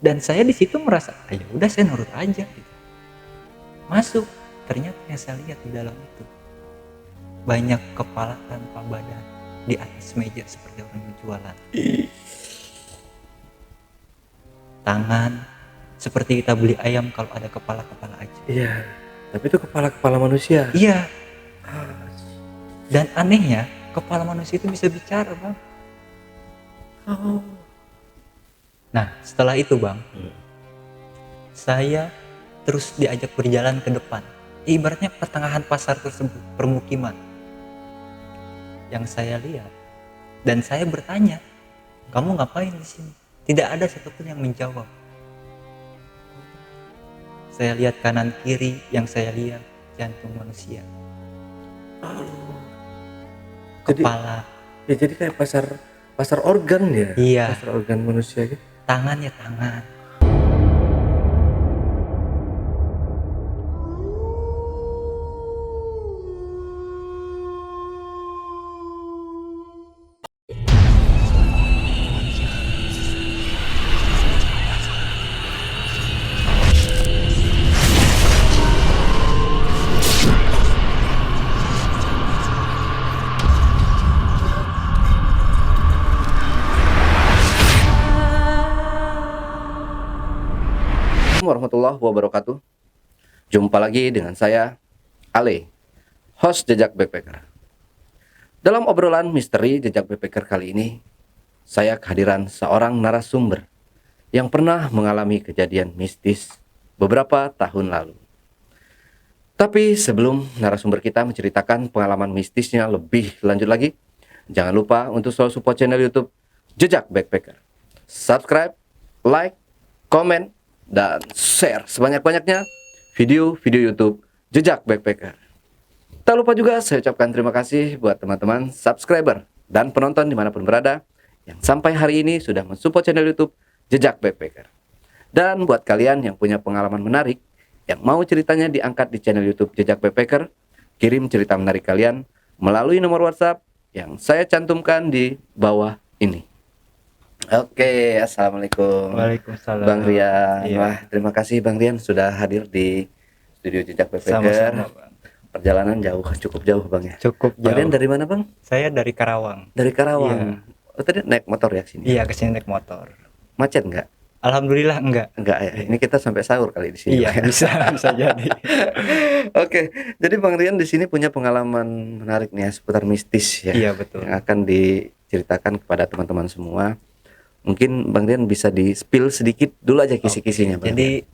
Dan saya di situ merasa, ya udah saya nurut aja gitu. Masuk, ternyata yang saya lihat di dalam itu banyak kepala tanpa badan di atas meja seperti orang berjualan. Tangan seperti kita beli ayam kalau ada kepala-kepala aja. Iya, tapi itu kepala manusia. Iya. Dan anehnya, kepala manusia itu bisa bicara, Bang. Oh. Nah, setelah itu, Bang, saya terus diajak berjalan ke depan. Ibaratnya pertengahan pasar tersebut, permukiman. Yang saya lihat, dan saya bertanya, kamu ngapain di sini? Tidak ada satupun yang menjawab. Saya lihat kanan kiri, yang saya lihat jantung manusia. Kepala. Jadi kayak pasar organ ya. Iya. Pasar organ manusia gitu. Tangan ya tangan. Warahmatullahi wabarakatuh. Jumpa lagi dengan saya, Ale, host Jejak Backpacker. Dalam obrolan misteri Jejak Backpacker kali ini, saya kehadiran seorang narasumber yang pernah mengalami kejadian mistis beberapa tahun lalu. Tapi sebelum narasumber kita menceritakan pengalaman mistisnya lebih lanjut lagi, jangan lupa untuk selalu support channel YouTube Jejak Backpacker. Subscribe, like, komen, dan share sebanyak-banyaknya video-video YouTube Jejak Backpacker. Tak lupa juga saya ucapkan terima kasih buat teman-teman subscriber dan penonton dimanapun berada yang sampai hari ini sudah mensupport channel YouTube Jejak Backpacker. Dan buat kalian yang punya pengalaman menarik yang mau ceritanya diangkat di channel YouTube Jejak Backpacker, kirim cerita menarik kalian melalui nomor WhatsApp yang saya cantumkan di bawah ini. Oke, assalamualaikum. Waalaikumsalam. Bang Rian. Iya. Wah, terima kasih Bang Rian sudah hadir di studio Jejak Backpacker. Sama-sama, Bang. Perjalanan cukup jauh Bang ya. Cukup jauh. Bang Rian dari mana Bang? Saya dari Karawang. Dari Karawang. Iya. Oh, tadi naik motor ya sini? Iya, kesini naik motor. Macet nggak? Alhamdulillah enggak. Enggak ya. Ini kita sampai sahur kali di sini. Iya, bisa jadi. Oke, jadi Bang Rian di sini punya pengalaman menarik nih ya seputar mistis ya. Iya, betul. Yang akan diceritakan kepada teman-teman semua. Mungkin Bang Rian bisa di-spill sedikit dulu aja kisi-kisinya. Bang. Jadi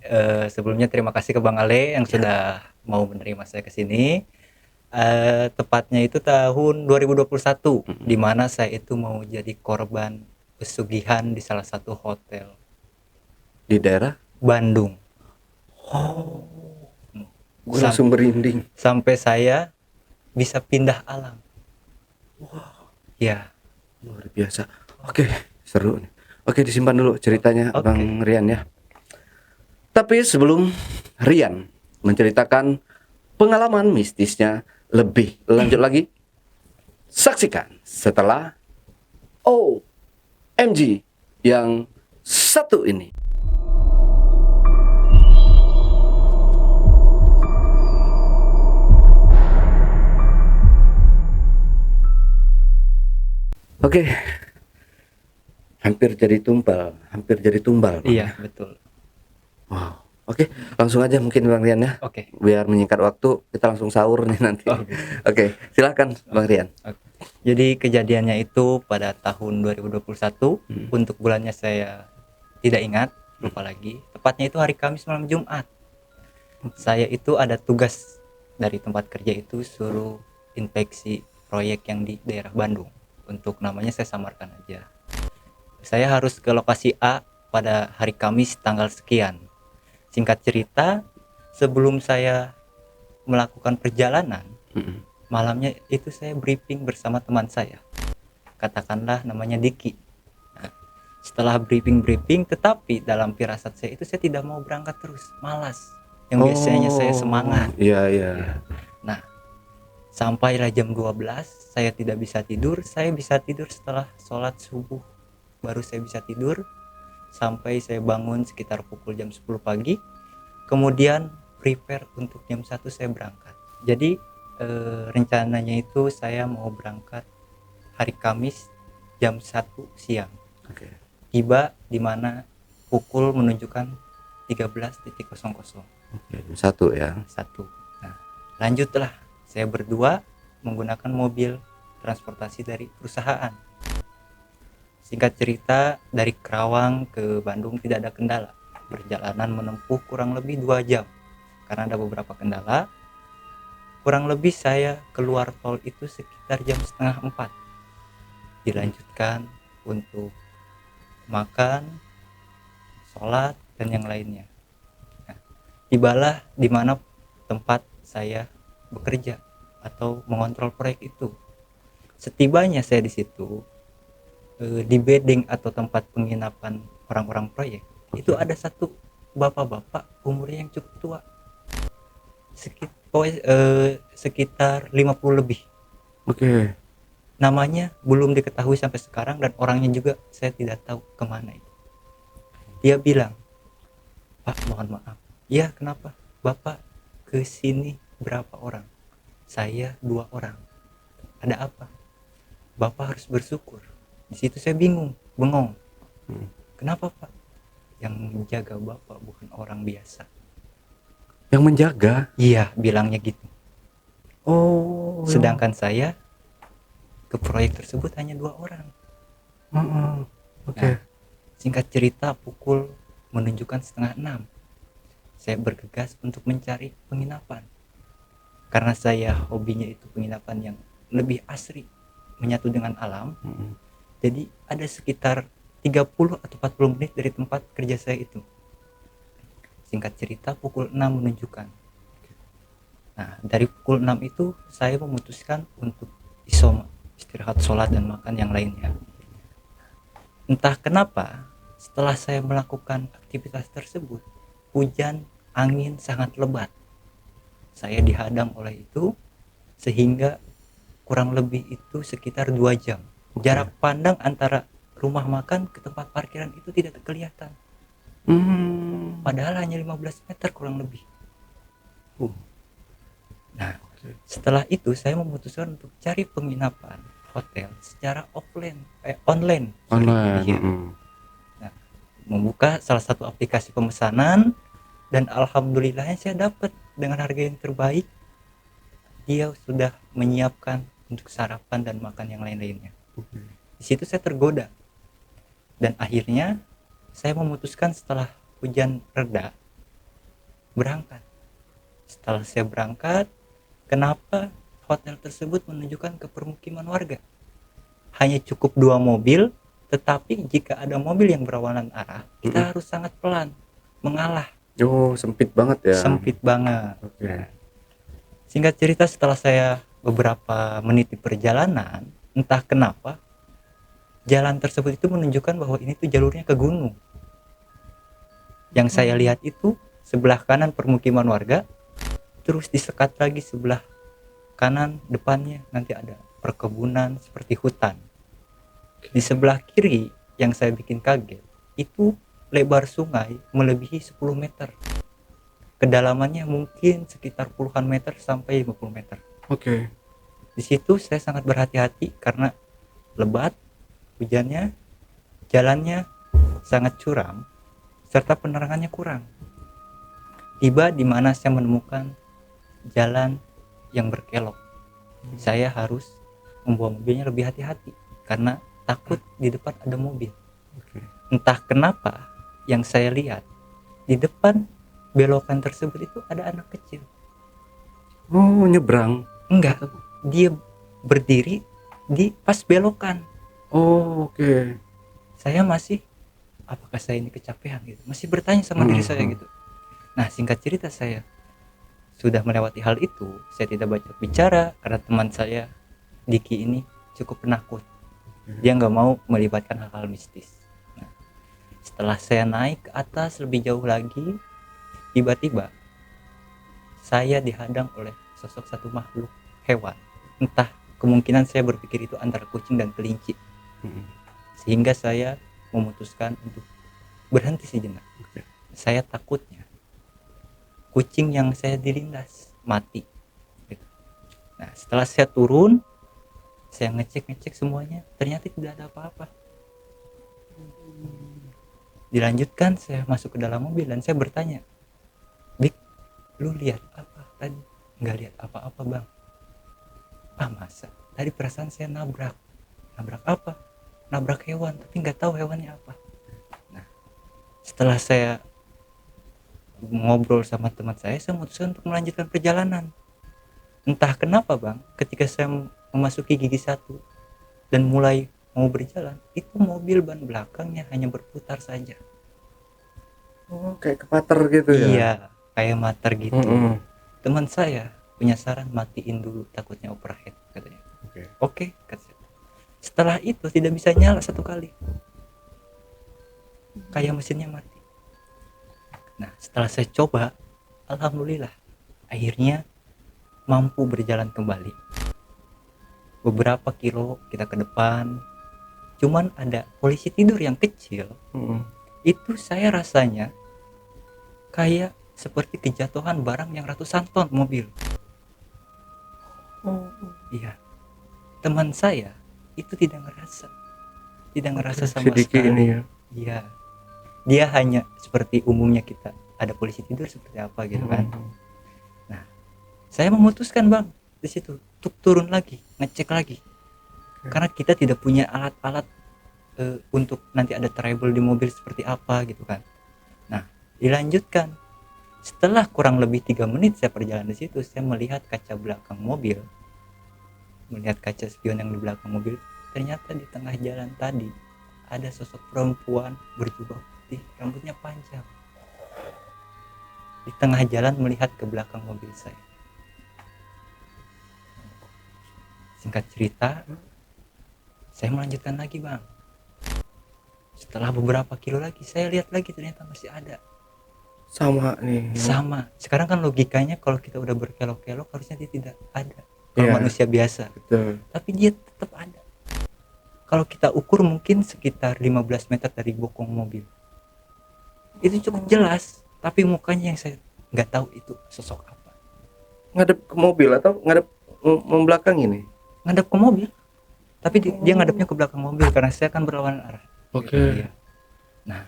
sebelumnya terima kasih ke Bang Ale yang sudah mau menerima saya ke sini. Tepatnya itu tahun 2021 di mana saya itu mau jadi korban pesugihan di salah satu hotel Di daerah Bandung. gue langsung merinding. Sampai saya bisa pindah alam. Wow, Ya, luar biasa. Oke, seru nih. Oke, disimpan dulu ceritanya Bang Rian ya. Tapi sebelum Rian menceritakan pengalaman mistisnya lebih lanjut lagi, saksikan setelah OMG yang satu ini. Oke. Hampir jadi tumbal. Bang. iya betul. Wow. Oke, langsung aja mungkin Bang Rian ya. Oke. Biar menyingkat waktu, kita langsung sahur nih nanti. Oke, silakan Bang Rian. Jadi kejadiannya itu pada tahun 2021 untuk bulannya saya tidak ingat, lupa lagi. Tepatnya itu hari Kamis malam Jumat. Saya itu ada tugas dari tempat kerja itu suruh inspeksi proyek yang di daerah Bandung. Untuk namanya saya samarkan aja. Saya harus ke lokasi A pada hari Kamis tanggal sekian. Singkat cerita, sebelum saya melakukan perjalanan, malamnya itu saya briefing bersama teman saya. Katakanlah namanya Diki. Nah, setelah briefing, tetapi dalam firasat saya itu saya tidak mau berangkat terus, malas. Yang biasanya saya semangat. Iya. Nah, sampailah jam 12, saya tidak bisa tidur. Saya bisa tidur setelah sholat subuh. Baru saya bisa tidur. sampai saya bangun sekitar pukul jam 10 pagi. Kemudian prepare untuk jam 1 saya berangkat. Jadi rencananya itu saya mau berangkat hari Kamis jam 1 siang. Tiba di mana pukul menunjukkan 13.00. Jam 1 ya. 1. Nah, lanjutlah saya berdua menggunakan mobil transportasi dari perusahaan. Singkat cerita, dari Kerawang ke Bandung tidak ada kendala. Perjalanan menempuh kurang lebih 2 jam. Karena ada beberapa kendala. Kurang lebih saya keluar tol itu sekitar jam setengah 4. Dilanjutkan untuk makan, sholat, dan yang lainnya. Nah, tibalah di mana tempat saya bekerja atau mengontrol proyek itu. Setibanya saya di situ, di bedding atau tempat penginapan orang-orang proyek, itu ada satu bapak-bapak umurnya yang cukup tua, sekitar 50 lebih. Namanya belum diketahui sampai sekarang dan orangnya juga saya tidak tahu kemana itu. Dia bilang, "Pak, mohon maaf." "Ya, kenapa? Bapak ke sini berapa orang?" "Saya 2 orang." "Ada apa?" "Bapak harus bersyukur." Di situ saya bengong. "Kenapa, Pak?" "Yang menjaga Bapak bukan orang biasa." Yang menjaga? "Iya," bilangnya gitu. Oh. Sedangkan saya ke proyek tersebut hanya 2 orang. Nah, singkat cerita, pukul menunjukkan setengah 6. Saya bergegas untuk mencari penginapan. Karena saya hobinya itu penginapan yang lebih asri, menyatu dengan alam. Jadi ada sekitar 30 atau 40 menit dari tempat kerja saya itu. Singkat cerita, pukul 6 menunjukkan. Nah, dari pukul 6 itu saya memutuskan untuk istirahat, sholat, dan makan yang lainnya. Entah kenapa, setelah saya melakukan aktivitas tersebut, hujan, angin sangat lebat. Saya dihadang oleh itu, sehingga kurang lebih itu sekitar 2 jam. Jarak pandang antara rumah makan ke tempat parkiran itu tidak kelihatan. Padahal hanya 15 meter kurang lebih. Nah, setelah itu saya memutuskan untuk cari penginapan hotel secara online. Iya. Nah, membuka salah satu aplikasi pemesanan dan alhamdulillahnya saya dapat dengan harga yang terbaik. Dia sudah menyiapkan untuk sarapan dan makan yang lain-lainnya. Di situ saya tergoda. Dan akhirnya saya memutuskan setelah hujan reda berangkat. Setelah saya berangkat, kenapa hotel tersebut menunjukkan ke permukiman warga? Hanya cukup 2 mobil, tetapi jika ada mobil yang berlawanan arah, kita harus sangat pelan, mengalah. Sempit banget ya. Sempit banget. Singkat cerita, setelah saya beberapa menit di perjalanan, entah kenapa jalan tersebut itu menunjukkan bahwa ini tuh jalurnya ke gunung. Yang saya lihat itu sebelah kanan permukiman warga, terus disekat lagi sebelah kanan depannya nanti ada perkebunan seperti hutan. Di sebelah kiri yang saya bikin kaget, itu lebar sungai melebihi 10 meter. Kedalamannya mungkin sekitar puluhan meter sampai 50 meter. Di situ saya sangat berhati-hati karena lebat, hujannya, jalannya sangat curam, serta penerangannya kurang. Tiba di mana saya menemukan jalan yang berkelok. Saya harus membawa mobilnya lebih hati-hati karena takut di depan ada mobil. Entah kenapa yang saya lihat di depan belokan tersebut itu ada anak kecil. Nyebrang? Enggak, dia berdiri di pas belokan. Saya masih, apakah saya ini kecapean gitu, masih bertanya sama diri saya gitu. Nah, singkat cerita, saya sudah melewati hal itu. Saya tidak banyak bicara karena teman saya Diki ini cukup penakut. Dia nggak mau melibatkan hal-hal mistis. Nah, setelah saya naik ke atas lebih jauh lagi, tiba-tiba saya dihadang oleh sosok satu makhluk hewan. Entah, kemungkinan saya berpikir itu antara kucing dan kelinci. Sehingga saya memutuskan untuk berhenti sejenak. Saya takutnya kucing yang saya dilindas mati gitu. Nah setelah saya turun, saya ngecek semuanya, ternyata tidak ada apa-apa. Dilanjutkan, saya masuk ke dalam mobil dan saya bertanya, Dik, lu lihat apa tadi? Nggak lihat apa-apa bang. Ah masa? Tadi perasaan saya nabrak apa? Nabrak hewan, tapi nggak tahu hewannya apa. Nah setelah saya ngobrol sama teman saya memutuskan untuk melanjutkan perjalanan. Entah kenapa bang, ketika saya memasuki gigi 1 dan mulai mau berjalan, itu mobil ban belakangnya hanya berputar saja. Oh, kayak kepater gitu ya? Iya, kayak mater gitu. Mm-mm. Teman saya punya saran, matiin dulu, takutnya overhead katanya. Oke, kata saya. Setelah itu tidak bisa nyala 1 kali, kayak mesinnya mati. Nah setelah saya coba, alhamdulillah akhirnya mampu berjalan kembali. Beberapa kilo kita ke depan, cuman ada polisi tidur yang kecil. Itu saya rasanya kayak seperti kejatuhan barang yang ratusan ton mobil. Iya, teman saya itu tidak ngerasa sama sekali ini ya. Iya, dia hanya seperti umumnya kita ada polisi tidur seperti apa gitu kan. Nah saya memutuskan bang di situ untuk turun lagi, ngecek lagi, karena kita tidak punya alat-alat untuk nanti ada trouble di mobil seperti apa gitu kan. Nah dilanjutkan, setelah kurang lebih 3 menit saya perjalanan di situ, saya melihat kaca belakang mobil, melihat kaca spion yang di belakang mobil. Ternyata di tengah jalan tadi ada sosok perempuan berjubah putih, rambutnya panjang, di tengah jalan melihat ke belakang mobil saya. Singkat cerita, saya melanjutkan lagi bang. Setelah beberapa kilo lagi, saya lihat lagi, ternyata masih ada. Sama nih. Sama. Sekarang kan logikanya kalau kita udah berkelok-kelok harusnya dia tidak ada kalau manusia biasa. Betul. Tapi dia tetap ada. Kalau kita ukur mungkin sekitar 15 meter dari bokong mobil. Itu cukup jelas, tapi mukanya yang saya nggak tahu itu sosok apa. Ngadep ke mobil atau ngadep membelakang ini? Ngadep ke mobil. Tapi dia ngadepnya ke belakang mobil karena saya kan berlawanan arah. Oke. Nah,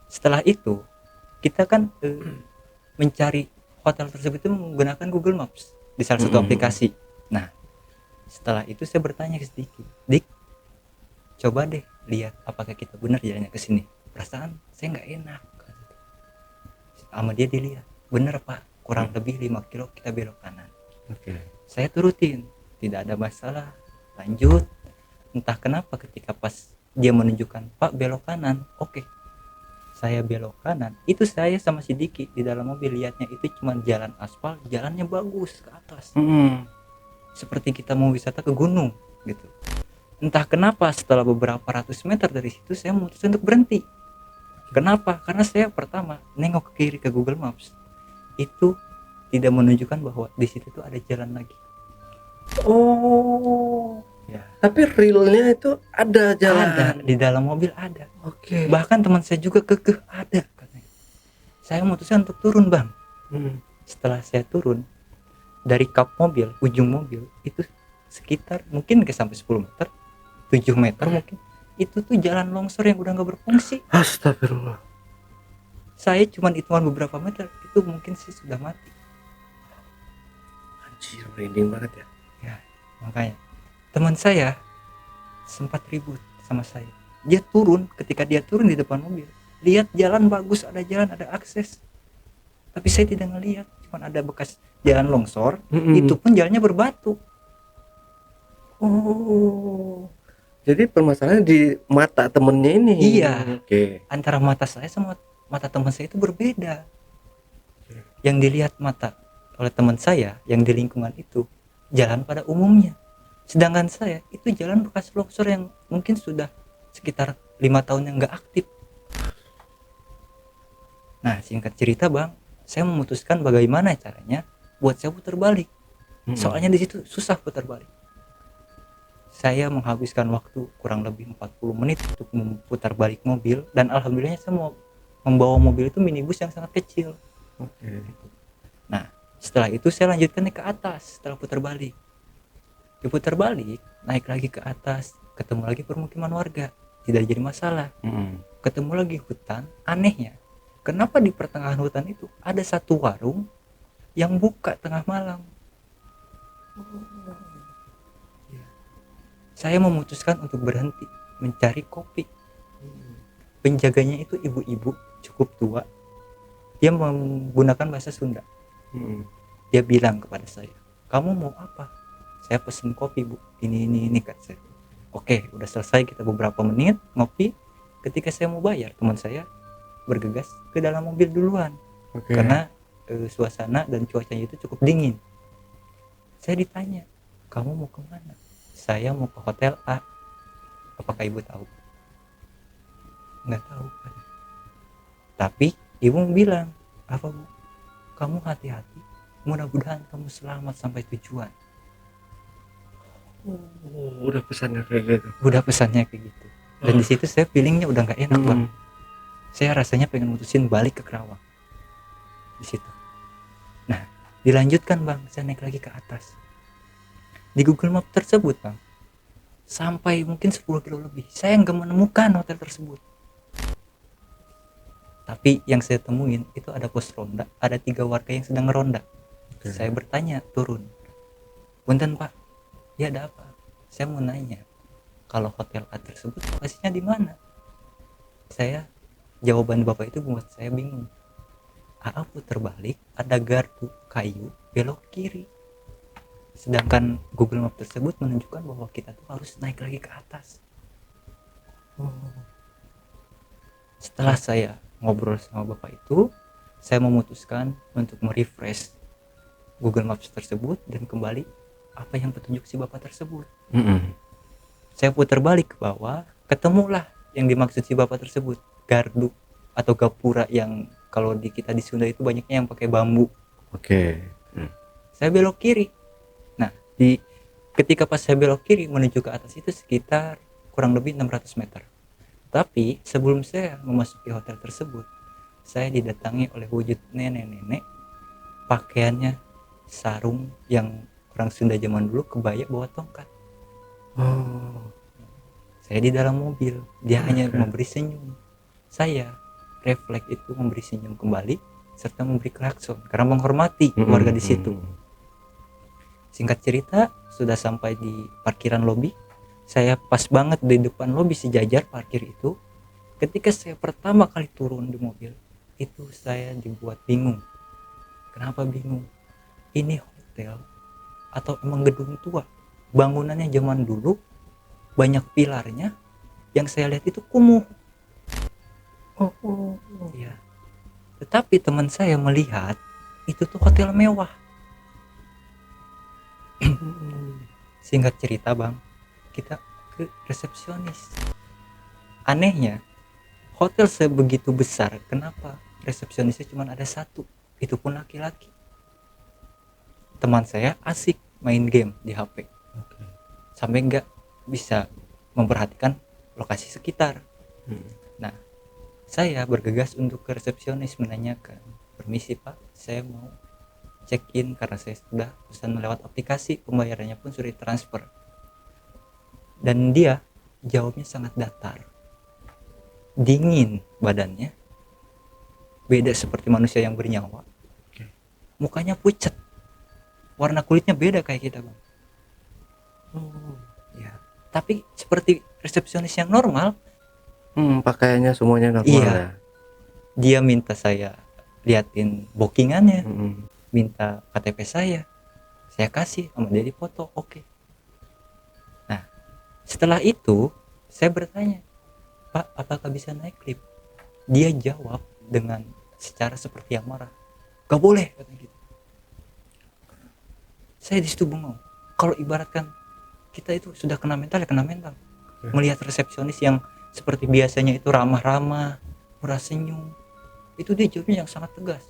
setelah itu kita kan mencari hotel tersebut itu menggunakan Google Maps di salah satu aplikasi. Nah, setelah itu saya bertanya ke Dik, coba deh lihat apakah kita benar jalannya ke sini. Perasaan saya nggak enak. Sama dia dilihat, bener pak, kurang lebih 5 kilo kita belok kanan. Saya turutin, tidak ada masalah, lanjut. Entah kenapa ketika pas dia menunjukkan pak belok kanan, oke. Saya belok kanan, itu saya sama si Diki di dalam mobil lihatnya itu cuma jalan aspal, jalannya bagus ke atas. Seperti kita mau wisata ke gunung gitu. Entah kenapa setelah beberapa ratus meter dari situ saya memutuskan untuk berhenti. Kenapa? Karena saya pertama nengok ke kiri ke Google Maps, itu tidak menunjukkan bahwa di situ tuh ada jalan lagi. Oh ya. Tapi realnya itu ada jalan. Ada di dalam mobil ada. Oke. Bahkan teman saya juga kekeh ada katanya. Saya memutuskan untuk turun bang. Setelah saya turun dari kap mobil, ujung mobil itu sekitar mungkin ke sampai 10 meter, 7 meter mungkin. Itu tuh jalan longsor yang udah nggak berfungsi. Astagfirullah. Saya cuma hitungan beberapa meter itu mungkin sih sudah mati. Anjir, merinding banget ya. Ya makanya teman saya sempat ribut sama saya. Dia turun, ketika dia turun di depan mobil, lihat jalan bagus, ada jalan, ada akses. Tapi saya tidak ngelihat, cuma ada bekas jalan longsor. Itu pun jalannya berbatu. Oh, jadi permasalahannya di mata temennya ini. Iya. Antara mata saya sama mata teman saya itu berbeda. Yang dilihat mata oleh teman saya yang di lingkungan itu jalan pada umumnya, sedangkan saya itu jalan bekas longsor yang mungkin sudah sekitar 5 tahun yang nggak aktif. Nah singkat cerita bang, saya memutuskan bagaimana caranya buat saya putar balik. Soalnya di situ susah putar balik. Saya menghabiskan waktu kurang lebih 40 menit untuk memutar balik mobil, dan alhamdulillahnya saya mau membawa mobil itu minibus yang sangat kecil. Oke. Nah, setelah itu saya lanjutkan naik ke atas setelah putar balik. Diputar balik, naik lagi ke atas, ketemu lagi permukiman warga, tidak jadi masalah. Ketemu lagi hutan. Anehnya, kenapa di pertengahan hutan itu ada satu warung yang buka tengah malam? Saya memutuskan untuk berhenti mencari kopi. Penjaganya itu ibu-ibu cukup tua. Dia menggunakan bahasa Sunda. Dia bilang kepada saya, kamu mau apa? Saya pesen kopi, bu, ini kata saya. Oke, udah selesai, kita beberapa menit ngopi. Ketika saya mau bayar, teman saya bergegas ke dalam mobil duluan. Karena suasana dan cuacanya itu cukup dingin. Saya ditanya, kamu mau kemana? Saya mau ke hotel A. Apakah ibu tahu? Nggak tahu kan. Tapi ibu bilang, apa bu? Kamu hati-hati, mudah-mudahan kamu selamat sampai tujuan. Udah pesannya kayak gitu. Udah pesannya kayak gitu. Dan di situ saya feelingnya udah nggak enak bang. Saya rasanya pengen mutusin balik ke Kerawang. Di situ. Nah, dilanjutkan bang, saya naik lagi ke atas. Di Google Map tersebut bang, sampai mungkin 10 kilo lebih, saya nggak menemukan hotel tersebut. Tapi yang saya temuin itu ada pos ronda, ada 3 warga yang sedang ngeronda. Saya bertanya, turun, punten pak, ya ada apa? Saya mau nanya, kalau hotel A tersebut lokasinya di mana? Jawaban bapak itu membuat saya bingung. AA putar balik, ada gardu kayu belok kiri. Sedangkan Google Map tersebut menunjukkan bahwa kita tuh harus naik lagi ke atas. Setelah saya ngobrol sama bapak itu, saya memutuskan untuk merefresh Google Maps tersebut dan kembali apa yang petunjuk si bapak tersebut. Saya putar balik ke bawah, ketemulah yang dimaksud si bapak tersebut, gardu atau gapura yang kalau di kita di Sunda itu banyaknya yang pakai bambu. Saya belok kiri. Nah, ketika pas saya belok kiri menuju ke atas itu sekitar kurang lebih 600 meter. Tapi sebelum saya memasuki hotel tersebut, saya didatangi oleh wujud nenek-nenek, pakaiannya sarung yang orang Sunda zaman dulu, kebaya bawa tongkat. Saya di dalam mobil, dia hanya memberi senyum. Saya refleks itu memberi senyum kembali serta memberi klakson karena menghormati warga di situ. Singkat cerita, sudah sampai di parkiran lobi. Saya pas banget di depan lobi sejajar parkir itu. Ketika saya pertama kali turun di mobil, itu saya dibuat bingung. Kenapa bingung? Ini hotel atau emang gedung tua? Bangunannya zaman dulu, banyak pilarnya. Yang saya lihat itu kumuh. Ya. Tetapi teman saya melihat itu tuh hotel mewah. Singkat cerita bang, kita ke resepsionis. Anehnya, hotel sebegitu besar, kenapa resepsionisnya cuma ada satu, itu pun laki-laki. Teman saya asik main game di HP, sampai nggak bisa memperhatikan lokasi sekitar. Nah, saya bergegas untuk ke resepsionis menanyakan, permisi pak, saya mau check in karena saya sudah pesan lewat aplikasi, pembayarannya pun sudah transfer. Dan dia jawabnya sangat datar, dingin badannya, beda seperti manusia yang bernyawa. Mukanya pucat, warna kulitnya beda kayak kita bang. Ya, tapi seperti resepsionis yang normal. Pakaiannya semuanya normal. Iya. Ya? Dia minta saya liatin bookingannya, minta KTP saya kasih sama dia dipoto. Oke. Nah, setelah itu saya bertanya, Pak, apakah bisa naik lift? Dia jawab dengan secara seperti yang marah, gak boleh, katanya gitu. Saya disitu bengong. Kalau ibaratkan kita itu sudah kena mental, ya kena mental. Melihat resepsionis yang seperti biasanya itu ramah-ramah, murah senyum, itu dia jawabnya yang sangat tegas,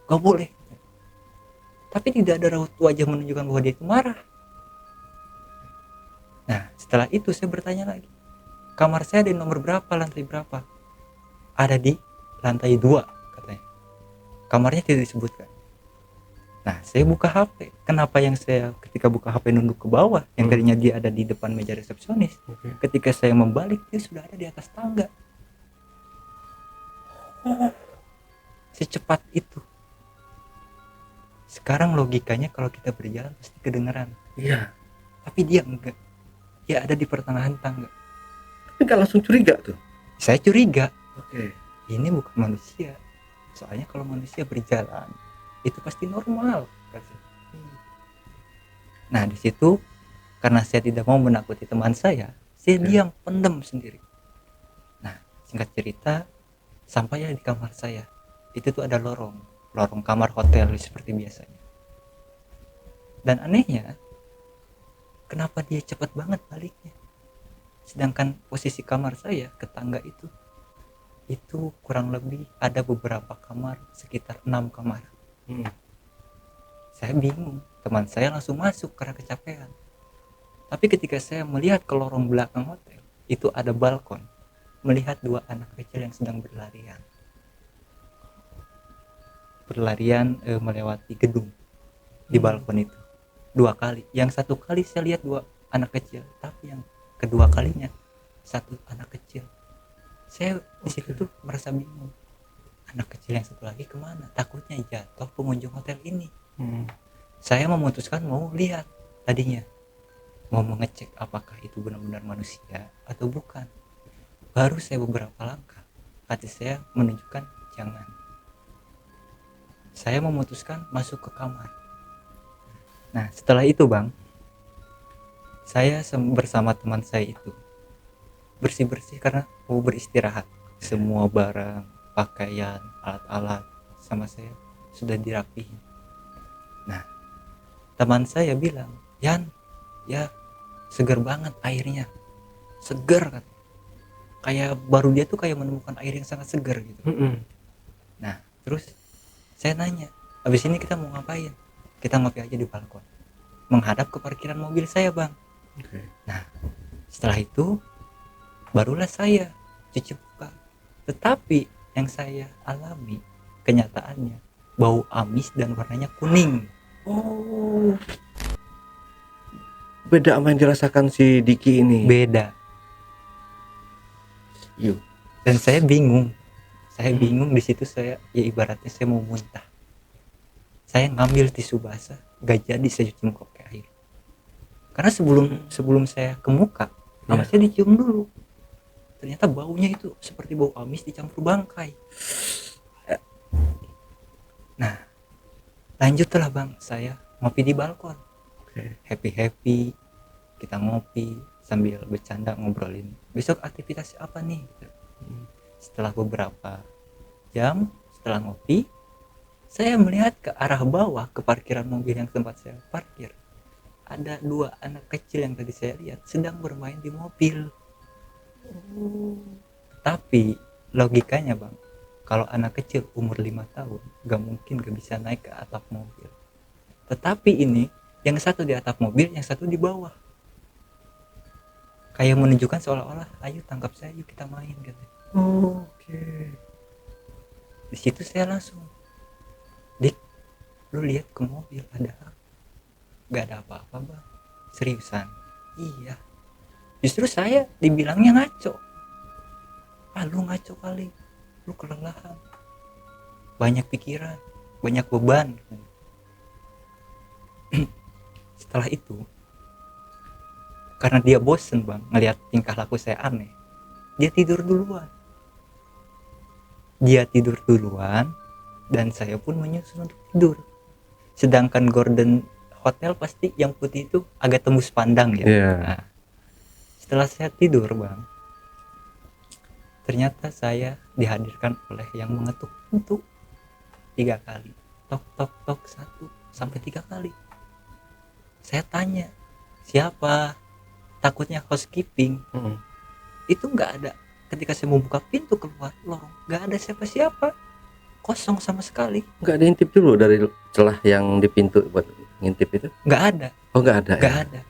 gak boleh. Tapi tidak ada raut wajah menunjukkan bahwa dia itu marah. Nah, setelah itu saya bertanya lagi, kamar saya di nomor berapa, lantai berapa? Ada di lantai 2 katanya. Kamarnya tidak disebutkan. Nah, saya buka HP. Kenapa yang saya ketika buka HP nunduk ke bawah, yang tadinya dia ada di depan meja resepsionis, ketika saya membalik dia sudah ada di atas tangga. Secepat itu. Sekarang logikanya kalau kita berjalan pasti kedengeran. Iya. Tapi dia enggak. Dia ada di pertengahan tangga. Tapi nggak langsung curiga tuh. Saya curiga. Oke. Ini bukan manusia. Soalnya kalau manusia berjalan itu pasti normal. Nah, di situ karena saya tidak mau menakuti teman saya diam, pendem sendiri. Nah, singkat cerita, sampai di kamar saya. Itu tuh ada lorong kamar hotel seperti biasanya. Dan anehnya, kenapa dia cepat banget baliknya? Sedangkan posisi kamar saya ke tangga itu kurang lebih ada beberapa kamar, sekitar 6 kamar. Saya bingung, teman saya langsung masuk karena kecapean. Tapi ketika saya melihat ke lorong belakang hotel, itu ada balkon, melihat 2 anak kecil yang sedang berlarian melewati gedung di balkon itu 2 kali. Yang 1 kali saya lihat 2 anak kecil, tapi yang kedua kalinya 1 anak kecil. Saya di situ tuh merasa bingung. Anak kecil yang 1 lagi kemana? Takutnya jatuh pengunjung hotel ini. Saya memutuskan mau lihat tadinya, mau mengecek apakah itu benar-benar manusia atau bukan. Baru saya beberapa langkah, hati saya menunjukkan jangan. Saya memutuskan masuk ke kamar. Nah, setelah itu Bang, saya bersama teman saya itu bersih-bersih karena mau beristirahat. Semua barang, pakaian, alat-alat sama saya sudah dirapihin. Nah, teman saya bilang, "Yan, ya seger banget airnya." Seger kan. Kayak baru dia tuh kayak menemukan air yang sangat segar gitu. Nah, terus saya nanya, "Habis ini kita mau ngapain?" "Kita ngopi aja di balkon." Menghadap ke parkiran mobil saya, Bang. Nah, setelah itu barulah saya cuci muka. Tetapi yang saya alami kenyataannya bau amis dan warnanya kuning. Oh, beda sama yang dirasakan si Diki ini. Beda. Yuk. Dan saya bingung. Di situ saya ya ibaratnya saya mau muntah. Saya ngambil tisu basah, gak jadi saya cuci muka pakai air. Karena sebelum saya ke muka, saya dicium dulu. Ternyata baunya itu seperti bau amis dicampur bangkai. Nah, lanjutlah Bang, saya ngopi di balkon. Happy kita ngopi sambil bercanda ngobrolin besok aktivitas apa nih. Setelah beberapa jam setelah ngopi, saya melihat ke arah bawah ke parkiran mobil yang tempat saya parkir. Ada 2 anak kecil yang tadi saya lihat sedang bermain di mobil. Tapi logikanya Bang, kalau anak kecil umur 5 tahun gak mungkin gak bisa naik ke atap mobil. Tetapi ini yang satu di atap mobil, yang satu di bawah. Kayak menunjukkan seolah-olah, "Ayo tangkap saya, yuk kita main," gitu. Di situ saya langsung, "Dik, lu lihat ke mobil ada apa?" "Gak ada apa-apa Bang." "Seriusan?" "Iya." Justru saya dibilangnya ngaco. "Ah, lu ngaco kali, lu kelelahan, banyak pikiran, banyak beban." Setelah itu, karena dia bosen Bang ngelihat tingkah laku saya aneh, dia tidur duluan dan saya pun menyusul untuk tidur. Sedangkan Gordon Hotel pasti yang putih itu agak tembus pandang ya. Nah, setelah saya tidur Bang, ternyata saya dihadirkan oleh yang mengetuk pintu 3 kali. Tok tok tok 1 sampai 3 kali. Saya tanya, "Siapa?" Takutnya housekeeping. Itu nggak ada. Ketika saya mau buka pintu keluar lorong, nggak ada siapa-siapa, kosong sama sekali. Nggak ada intip dulu dari celah yang di pintu buat ngintip itu? Nggak ada. Oh, nggak ada. Nggak ada.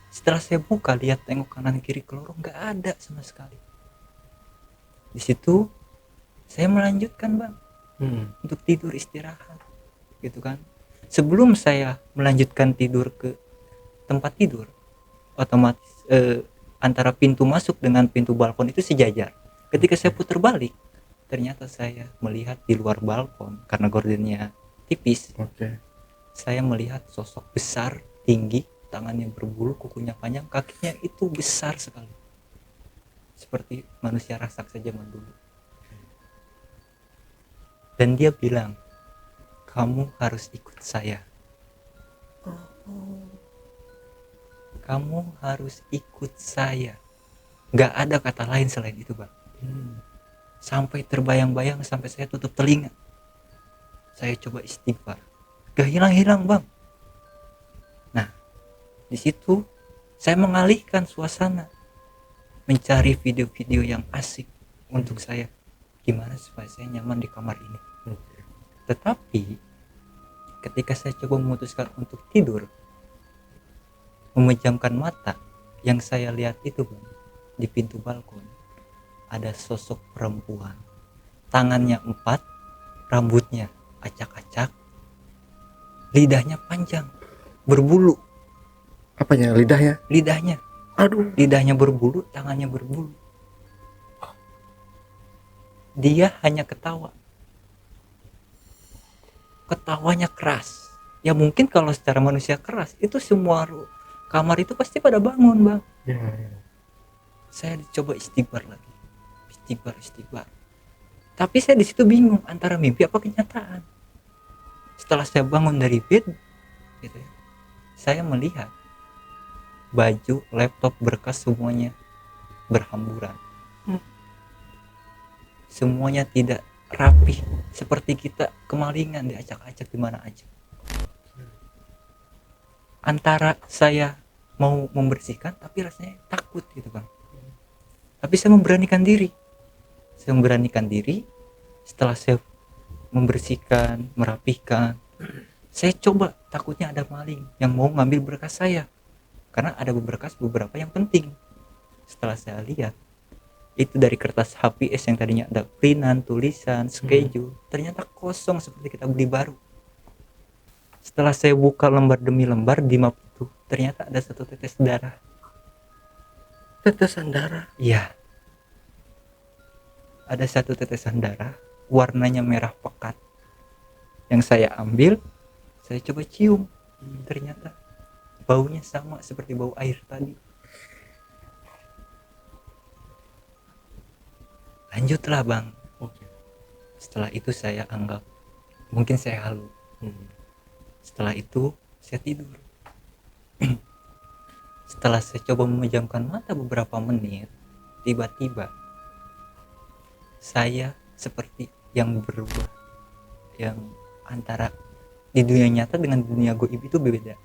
Setelah saya buka, lihat tengok kanan kiri ke lorong, nggak ada sama sekali. Di situ saya melanjutkan bang untuk tidur istirahat, gitu kan. Sebelum saya melanjutkan tidur ke tempat tidur, otomatis antara pintu masuk dengan pintu balkon itu sejajar. Ketika saya putar balik, ternyata saya melihat di luar balkon karena gordennya tipis. Saya melihat sosok besar, tinggi, tangannya berbulu, kukunya panjang, kakinya itu besar sekali, seperti manusia raksasa zaman dulu. Dan dia bilang, kamu harus ikut saya. Kamu harus ikut saya. Gak ada kata lain selain itu bang. Sampai terbayang-bayang, sampai saya tutup telinga. Saya coba istighfar, gak hilang-hilang bang. Nah, di situ saya mengalihkan suasana, mencari video-video yang asik untuk saya, gimana supaya saya nyaman di kamar ini. Tetapi ketika saya coba memutuskan untuk tidur, memejamkan mata, yang saya lihat itu bang, di pintu balkon ada sosok perempuan, tangannya 4, rambutnya acak-acak, lidahnya panjang, berbulu. Apanya? Lidahnya? Aduh. Lidahnya berbulu, tangannya berbulu. Dia hanya ketawa. Ketawanya keras. Ya mungkin kalau secara manusia keras, itu semua kamar itu pasti pada bangun bang. Saya coba istighfar lagi, istighfar. Tapi saya di situ bingung antara mimpi apa kenyataan. Setelah saya bangun dari bed, gitu ya, saya melihat baju, laptop, berkas semuanya berhamburan. Semuanya tidak rapi, seperti kita kemalingan, diacak-acak di mana aja. Antara saya mau membersihkan tapi rasanya takut gitu bang. Tapi saya memberanikan diri. Setelah saya membersihkan, merapihkan, saya coba, takutnya ada maling yang mau ngambil berkas saya, karena ada beberapa yang penting. Setelah saya lihat, itu dari kertas HPS yang tadinya ada printan, tulisan, schedule, ternyata kosong seperti kita beli baru. Setelah saya buka lembar demi lembar di map itu, ternyata ada 1 tetes darah. Tetesan darah? Iya, ada 1 tetesan darah, warnanya merah pekat. Yang saya ambil, saya coba cium, ternyata baunya sama seperti bau air tadi. Lanjutlah bang. Setelah itu saya anggap mungkin saya halu. Setelah itu saya tidur. Setelah saya coba memejamkan mata beberapa menit, tiba-tiba saya seperti yang berubah, yang antara di dunia nyata dengan dunia goib itu berbeda.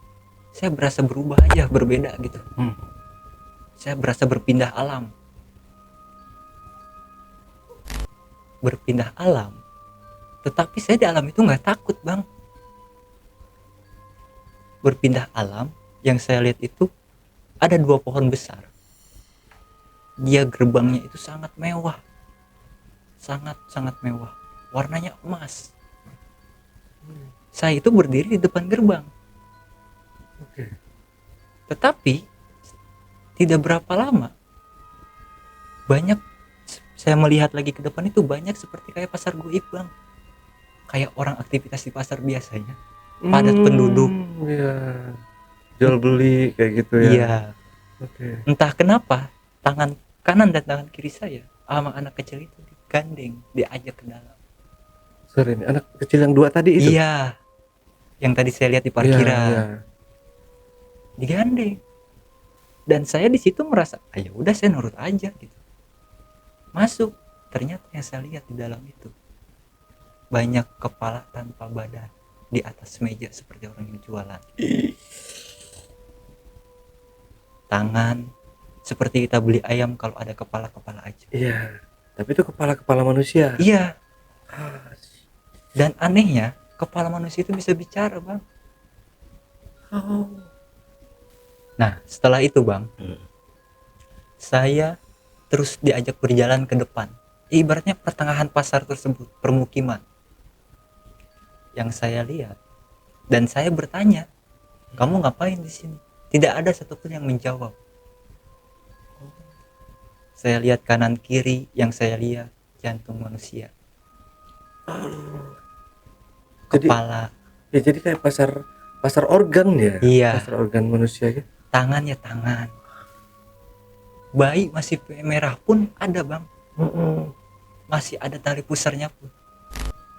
Saya berasa berubah aja, berbeda gitu. Saya berasa berpindah alam, tetapi saya di alam itu nggak takut bang. Berpindah alam, yang saya lihat itu ada 2 pohon besar. Dia gerbangnya itu sangat mewah, sangat mewah, warnanya emas. Saya itu berdiri di depan gerbang. Tetapi tidak berapa lama, banyak, saya melihat lagi ke depan itu banyak seperti kayak pasar goib bang, kayak orang aktivitas di pasar biasanya, padat penduduk. Iya, jual beli kayak gitu ya. Iya. Entah kenapa tangan kanan dan tangan kiri saya sama anak kecil itu digandeng, diajak ke dalam. Sorry, ini anak kecil yang 2 tadi itu? Iya, yang tadi saya lihat di parkiran. Iya. Digandeng. Dan saya di situ merasa, ya udah saya nurut aja gitu. Masuk, ternyata yang saya lihat di dalam itu banyak kepala tanpa badan di atas meja seperti orang yang jualan. Tangan seperti kita beli ayam kalau ada kepala-kepala aja. Iya, tapi itu kepala manusia. Iya. Dan anehnya, kepala manusia itu bisa bicara bang. Nah, setelah itu bang, Hmm. saya terus diajak berjalan ke depan. Ibaratnya pertengahan pasar tersebut, permukiman yang saya lihat. Dan saya bertanya, kamu ngapain di sini? Tidak ada satupun yang menjawab. Saya lihat kanan kiri, yang saya lihat jantung manusia, Jadi kepala, ya jadi kayak pasar pasar organ ya, iya, pasar organ manusia ya. tangannya tangan. Bayi masih merah pun ada bang, Mm-mm. masih ada tali pusarnya pun.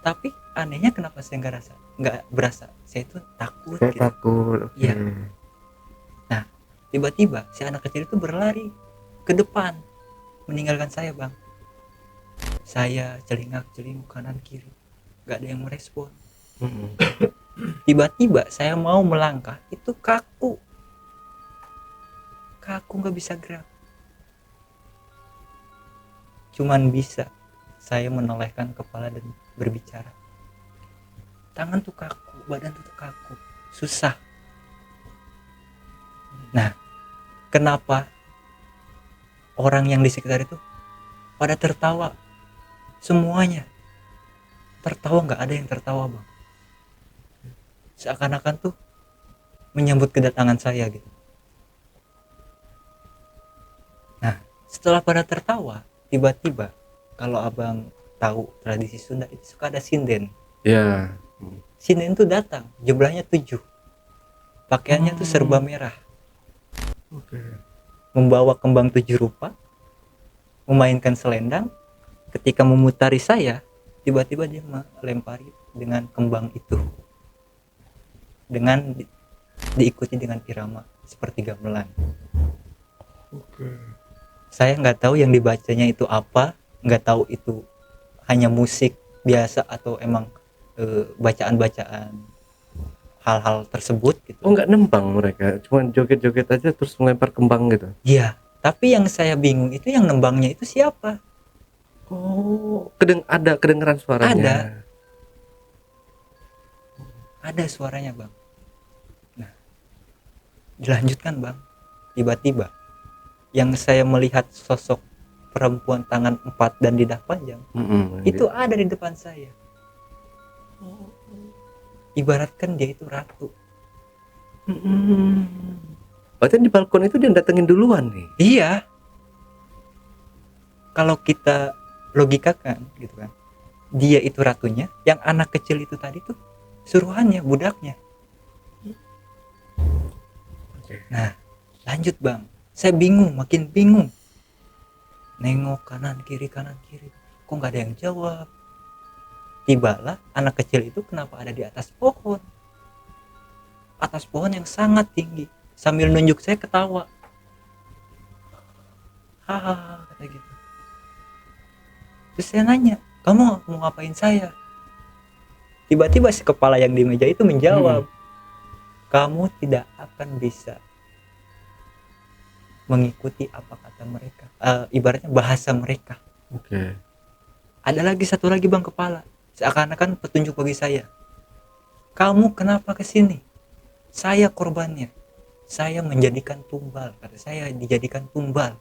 Tapi anehnya kenapa saya nggak berasa? Saya itu takut Kayak gitu. takut. Oke. Iya. Nah, tiba-tiba si anak kecil itu berlari ke depan, meninggalkan saya bang. Saya celingak-celinguk kanan kiri, nggak ada yang merespon. Mm-mm. Tiba-tiba saya mau melangkah, itu kaku, nggak bisa gerak. Cuman bisa saya menolehkan kepala dan berbicara. Tangan tuh kaku, badan tuh kaku, susah. Nah, kenapa orang yang di sekitar itu pada tertawa? Semuanya tertawa, nggak ada yang tertawa bang. Seakan-akan tuh menyambut kedatangan saya gitu. Nah, setelah pada tertawa, tiba-tiba kalau abang tahu tradisi Sunda itu suka ada sinden. Ya. Sinden tuh datang, jumlahnya 7. Pakaiannya tuh serba merah, Oke. membawa kembang 7 rupa, memainkan selendang. Ketika memutari saya, tiba-tiba dia melempari dengan kembang itu, dengan diikuti dengan irama seperti gamelan. Oke. Saya nggak tahu yang dibacanya itu apa, nggak tahu itu hanya musik biasa atau emang bacaan-bacaan hal-hal tersebut gitu. Oh, nggak nembang mereka, cuma joget-joget aja terus melempar kembang gitu. Iya, tapi yang saya bingung itu yang nembangnya itu siapa? Oh, ada kedengeran Ada, suaranya. ada suaranya bang. Nah, dilanjutkan bang. Tiba-tiba yang saya melihat sosok perempuan tangan 4 dan lidah panjang Mm-mm. itu ada di depan saya. Ibaratkan dia itu ratu. Mm-mm. Berarti di balkon itu dia datengin duluan nih. Iya, kalau kita logikakan gitu kan, dia itu ratunya, yang anak kecil itu tadi tuh suruhannya, budaknya. Oke. Nah, lanjut bang, saya bingung, makin bingung. Nengok kanan kiri, kok nggak ada yang jawab. Tibalah anak kecil itu kenapa ada di atas pohon, yang sangat tinggi, sambil nunjuk saya ketawa, hahaha kata gitu. Terus saya nanya, kamu mau ngapain saya? Tiba-tiba si kepala yang di meja itu menjawab, kamu tidak akan bisa mengikuti apa kata mereka, ibaratnya bahasa mereka. Oke. Ada lagi satu lagi bang kepala, seakan-akan petunjuk bagi saya. Kamu kenapa kesini? Saya korbannya. Saya menjadikan tumbal, kata saya dijadikan tumbal.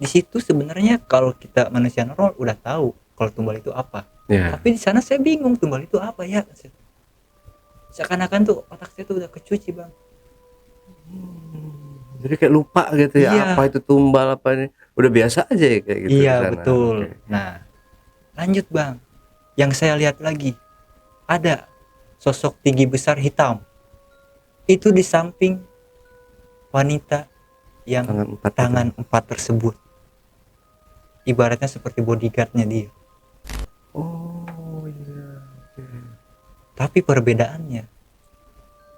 Di situ sebenarnya kalau kita manusia normal udah tahu kalau tumbal itu apa. Ya. Tapi di sana saya bingung tumbal itu apa ya. Seakan-akan tuh otak saya tuh udah kecuci bang. Jadi kayak lupa gitu ya, Iya. apa itu tumbal apa ini. Udah biasa aja ya kayak gitu di Iya sana. betul. Oke. Nah, lanjut bang. Yang saya lihat lagi ada sosok tinggi besar hitam. Itu di samping wanita yang Tangan 4 tangan 4 tersebut. Ibaratnya seperti bodyguardnya dia. Oh iya. Oke. Tapi perbedaannya,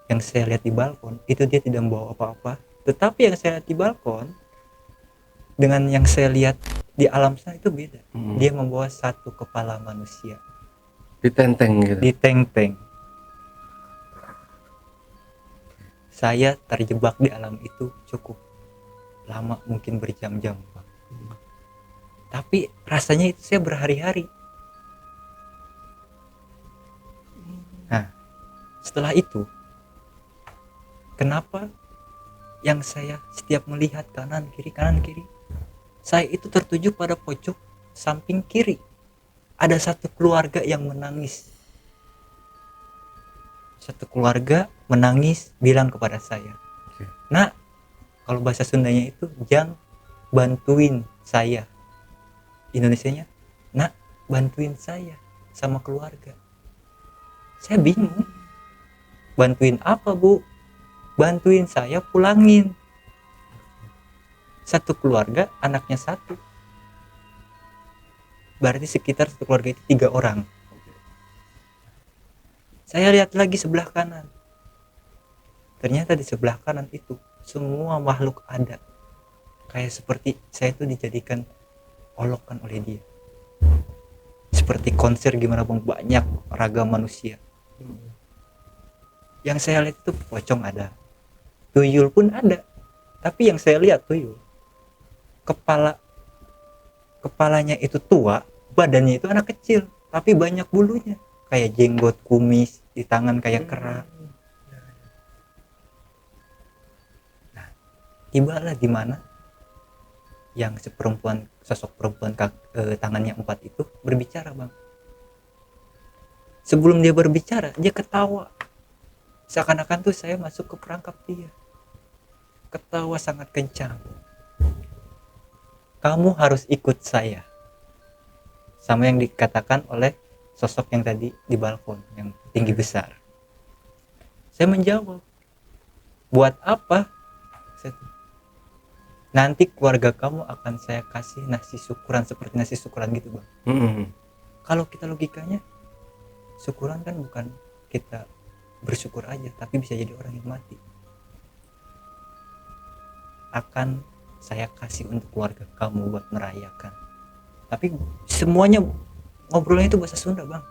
yang saya lihat di balkon itu dia tidak membawa apa-apa. Tetapi yang saya lihat di balkon dengan yang saya lihat di alam sana itu beda. Dia membawa satu kepala manusia Ditenteng gitu. di teng-teng. Saya terjebak di alam itu cukup lama, mungkin berjam-jam Pak. Tapi rasanya itu saya berhari-hari. Nah, setelah itu Kenapa yang saya setiap melihat kanan kiri, saya itu tertuju pada pojok samping kiri. Ada satu keluarga yang menangis. Satu keluarga menangis bilang kepada saya, "Nak," kalau bahasa Sundanya itu, "Jang, bantuin saya." Indonesianya, "Nak, bantuin saya sama keluarga." Saya bingung. Bantuin apa, Bu? Bantuin saya pulangin. Satu keluarga, anaknya satu. Berarti sekitar satu keluarga itu 3 orang. Saya lihat lagi sebelah kanan. Ternyata di sebelah kanan itu semua makhluk ada. Kayak seperti saya itu dijadikan olokan oleh dia. Seperti konser gimana bang, banyak ragam manusia. Yang saya lihat itu pocong ada, tuyul pun ada. Tapi yang saya lihat tuyul, kepalanya itu tua, badannya itu anak kecil, tapi banyak bulunya, kayak jenggot, kumis, di tangan kayak kera. Nah, tibalah di mana yang sosok perempuan tangannya 4 itu berbicara bang. Sebelum dia berbicara, dia ketawa, seakan-akan tuh saya masuk ke perangkap dia. Ketawa sangat kencang. "Kamu harus ikut saya," sama yang dikatakan oleh sosok yang tadi di balkon yang tinggi besar. Saya menjawab, "Buat apa?" "Nanti keluarga kamu akan saya kasih nasi syukuran," seperti nasi syukuran gitu bang. Kalau kita logikanya, syukuran kan bukan kita bersyukur aja, tapi bisa jadi orang yang mati. "Akan saya kasih untuk keluarga kamu buat merayakan." Tapi semuanya ngobrolnya itu bahasa Sunda bang.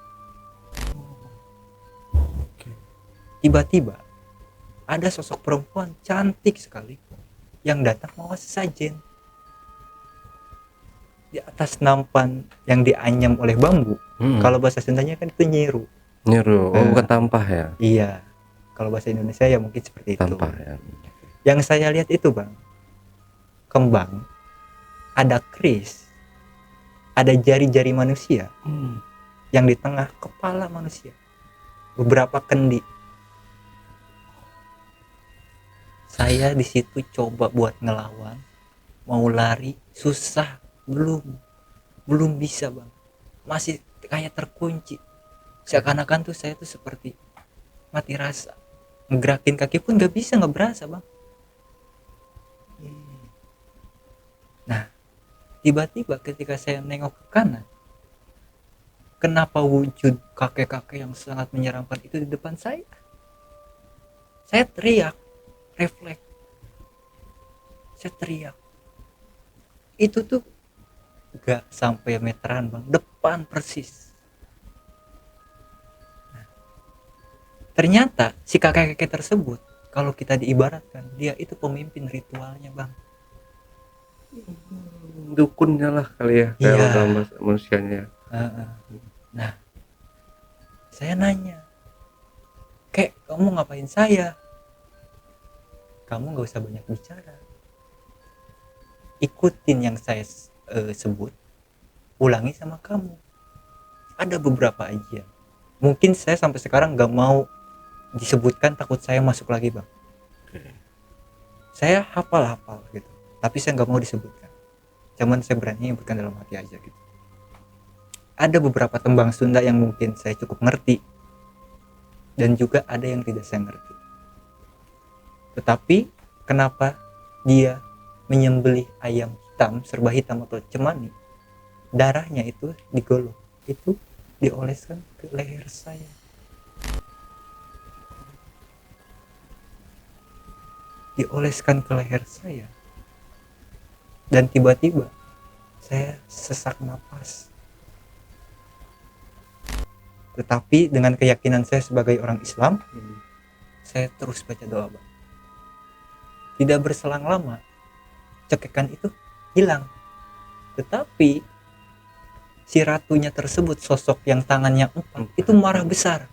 Tiba-tiba ada sosok perempuan cantik sekali yang datang membawa sesajen. Di atas nampan yang dianyam oleh bambu. Kalau bahasa Sundanya kan itu nyiru. Bukan tampah ya? Iya. Kalau bahasa Indonesia ya mungkin seperti Tampah itu. ya. Yang saya lihat itu bang, kembang, ada keris, ada jari-jari manusia, yang di tengah kepala manusia, beberapa kendi. Saya di situ coba buat ngelawan, mau lari, susah, belum bisa bang, masih kayak terkunci. Seakan-akan tuh saya tuh seperti mati rasa, ngegerakin kaki pun nggak bisa, nggak berasa bang. Nah, tiba-tiba ketika saya nengok ke kanan, kenapa wujud kakek-kakek yang sangat menyeramkan itu di depan saya? Saya teriak, refleks. Saya teriak. Itu tuh gak sampai meteran bang, depan persis. Nah, ternyata si kakek-kakek tersebut, kalau kita diibaratkan, dia itu pemimpin ritualnya bang. Dukunnya lah kali ya, Iya. dalam bahasa manusianya. Nah, saya nanya, "Kek, kamu ngapain saya?" "Kamu gak usah banyak bicara, ikutin yang saya sebut, ulangi sama kamu. Ada beberapa ajian, mungkin saya sampai sekarang gak mau disebutkan, takut saya masuk lagi bang. Saya hafal gitu, tapi saya gak mau disebutkan, cuman saya berani nyebutkan dalam hati aja gitu. Ada beberapa tembang Sunda yang mungkin saya cukup ngerti, dan juga ada yang tidak saya ngerti. Tetapi kenapa dia menyembelih ayam hitam, serba hitam atau cemani, darahnya itu digolok, itu dioleskan ke leher saya. Dioleskan ke leher saya. Dan tiba-tiba saya sesak napas. Tetapi dengan keyakinan saya sebagai orang Islam, saya terus baca doa bang. Tidak berselang lama, cekekan itu hilang. Tetapi si ratunya tersebut, sosok yang tangannya 4, itu marah besar.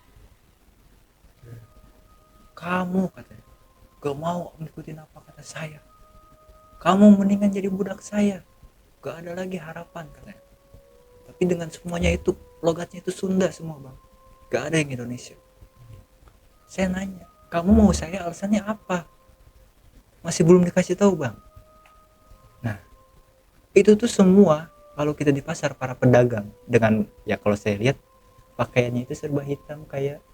"Kamu," katanya, gak mau ngikutin apa kata saya, kamu mendingan jadi budak saya, gak ada lagi harapan katanya. Tapi dengan semuanya itu logatnya itu Sunda semua bang, gak ada yang Indonesia. Saya nanya, kamu mau saya alasannya apa, masih belum dikasih tahu bang. Nah itu tuh semua kalau kita di pasar para pedagang dengan ya kalau saya lihat pakaiannya itu serba hitam kayak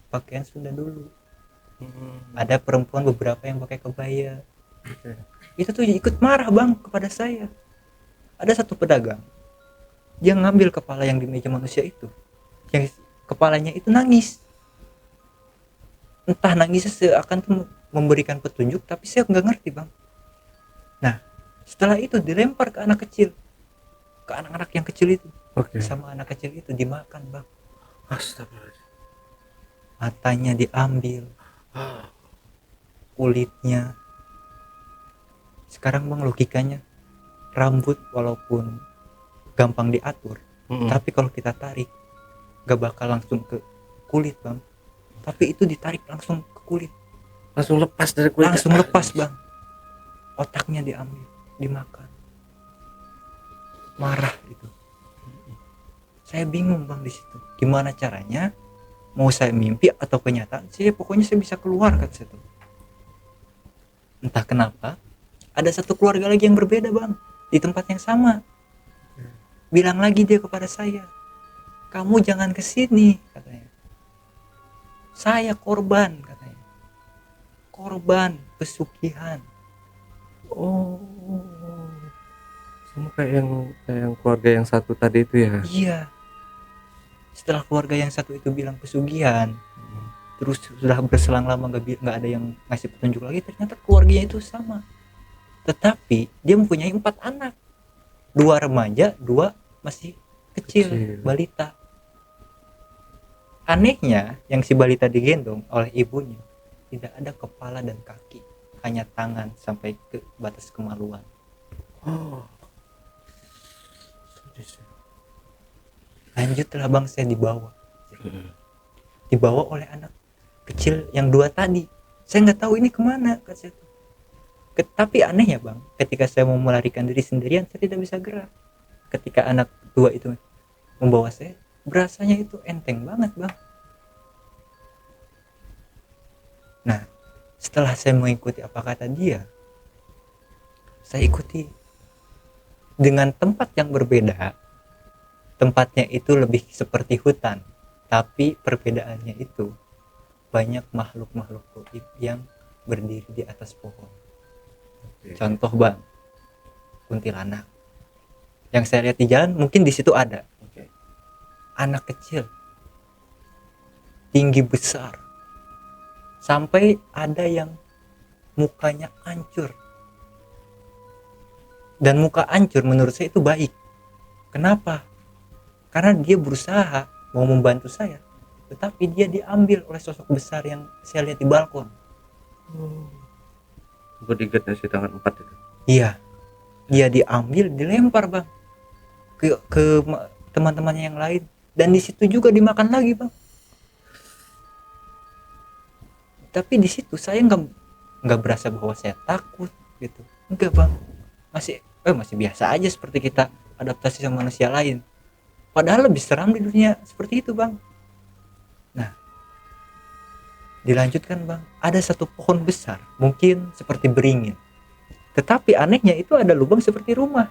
pakaian Sunda dulu. Ada perempuan beberapa yang pakai kebaya. Itu tuh ikut marah bang kepada saya. Ada satu pedagang, dia ngambil kepala yang di meja manusia itu, yang kepalanya itu nangis. Entah nangisnya seakan tuh memberikan petunjuk, tapi saya nggak ngerti bang. Nah setelah itu dilempar ke anak kecil, ke anak-anak yang kecil itu. Sama anak kecil itu dimakan bang. Astagfirullahaladzim. Matanya diambil, kulitnya. Sekarang bang logikanya, rambut walaupun gampang diatur, tapi kalau kita tarik gak bakal langsung ke kulit bang, tapi itu ditarik langsung ke kulit, Langsung lepas dari kulit. langsung lepas bang. Otaknya diambil, dimakan. Marah gitu. Saya bingung bang di situ, gimana caranya, mau saya mimpi atau kenyataan, pokoknya saya bisa keluar kan situ. Entah kenapa ada satu keluarga lagi yang berbeda bang, di tempat yang sama. Bilang lagi dia kepada saya, kamu jangan kesini katanya. Saya korban katanya, korban pesugihan. Oh, sama kayak yang keluarga yang satu tadi itu ya. Iya. Setelah keluarga yang satu itu bilang pesugihan, terus sudah berselang lama nggak ada yang ngasih petunjuk lagi, ternyata keluarganya itu sama. Tetapi dia mempunyai 4 anak, 2 remaja, 2 masih kecil, balita. Anehnya yang si balita digendong oleh ibunya tidak ada kepala dan kaki, hanya tangan sampai ke batas kemaluan. Lanjutlah bang, saya dibawa oleh anak kecil yang 2 tadi. Saya nggak tahu ini kemana kata saya. Tapi anehnya bang, ketika saya mau melarikan diri sendirian, saya tidak bisa gerak. Ketika anak 2 itu membawa saya, berasanya itu enteng banget bang. Nah setelah saya mengikuti apa kata dia, saya ikuti dengan tempat yang berbeda. Tempatnya itu lebih seperti hutan, tapi perbedaannya itu banyak makhluk-makhluk gaib yang berdiri di atas pohon. Contoh bang, kuntilanak. Yang saya lihat di jalan mungkin di situ ada. Anak kecil, tinggi besar, sampai ada yang mukanya hancur. Dan muka hancur menurut saya itu baik. Kenapa? Karena dia berusaha mau membantu saya, tetapi dia diambil oleh sosok besar yang saya lihat di balkon. Bodyguard nasi tangan 4 itu. Iya, dia diambil, dilempar bang ke teman-temannya yang lain, dan di situ juga dimakan lagi bang. Tapi di situ saya nggak berasa bahwa saya takut gitu, enggak bang, masih biasa aja seperti kita adaptasi sama manusia lain. Padahal lebih seram di dunia seperti itu bang. Nah dilanjutkan bang, ada satu pohon besar mungkin seperti beringin, tetapi anehnya itu ada lubang seperti rumah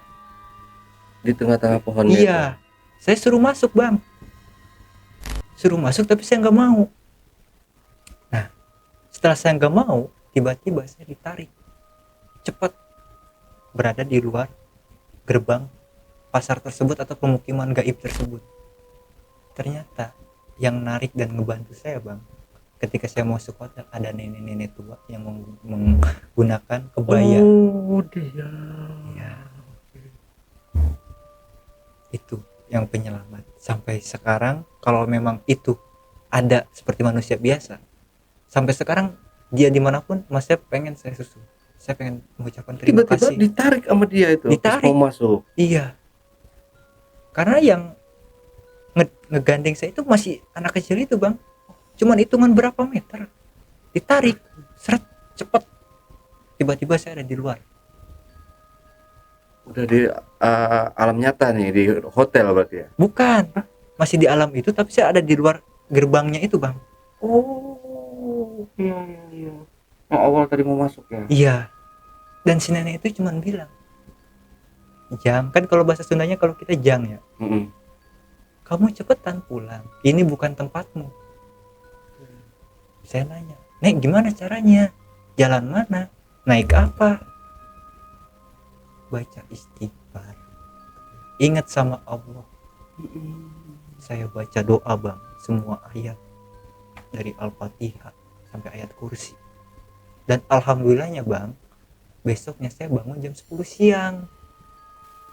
Di tengah-tengah pohonnya. Iya itu. Saya suruh masuk bang, suruh masuk tapi saya nggak mau. Nah setelah saya nggak mau, tiba-tiba saya ditarik cepat berada di luar gerbang pasar tersebut atau pemukiman gaib tersebut. Ternyata yang narik dan ngebantu saya bang, ketika saya mau masuk hotel, ada nenek-nenek tua yang menggunakan kebaya. Oh dia. Ya. Itu yang penyelamat. Sampai sekarang kalau memang itu ada seperti manusia biasa, sampai sekarang dia dimanapun, mas saya pengen saya susul. Saya pengen mengucapkan terima Tiba-tiba kasih. ditarik sama dia itu. Ditarik. Mau masuk. Iya. Karena yang ngegandeng saya itu masih anak kecil itu bang, cuman hitungan berapa meter, ditarik seret, cepet, tiba-tiba saya ada di luar. Udah di alam nyata nih, di hotel berarti ya? Bukan, masih di alam itu tapi saya ada di luar gerbangnya itu bang. Oh, iya iya iya. Oh, awal tadi mau masuk ya? Iya, dan si nenek itu cuman bilang jang, kan kalau bahasa Sundanya kalau kita jang ya, Mm-mm. kamu cepetan pulang, ini bukan tempatmu. Saya nanya, nek gimana caranya, jalan mana, naik apa? Baca istighfar, ingat sama Allah. Saya baca doa bang, semua ayat dari Al-Fatihah sampai ayat kursi, dan alhamdulillahnya bang, besoknya saya bangun jam 10 siang.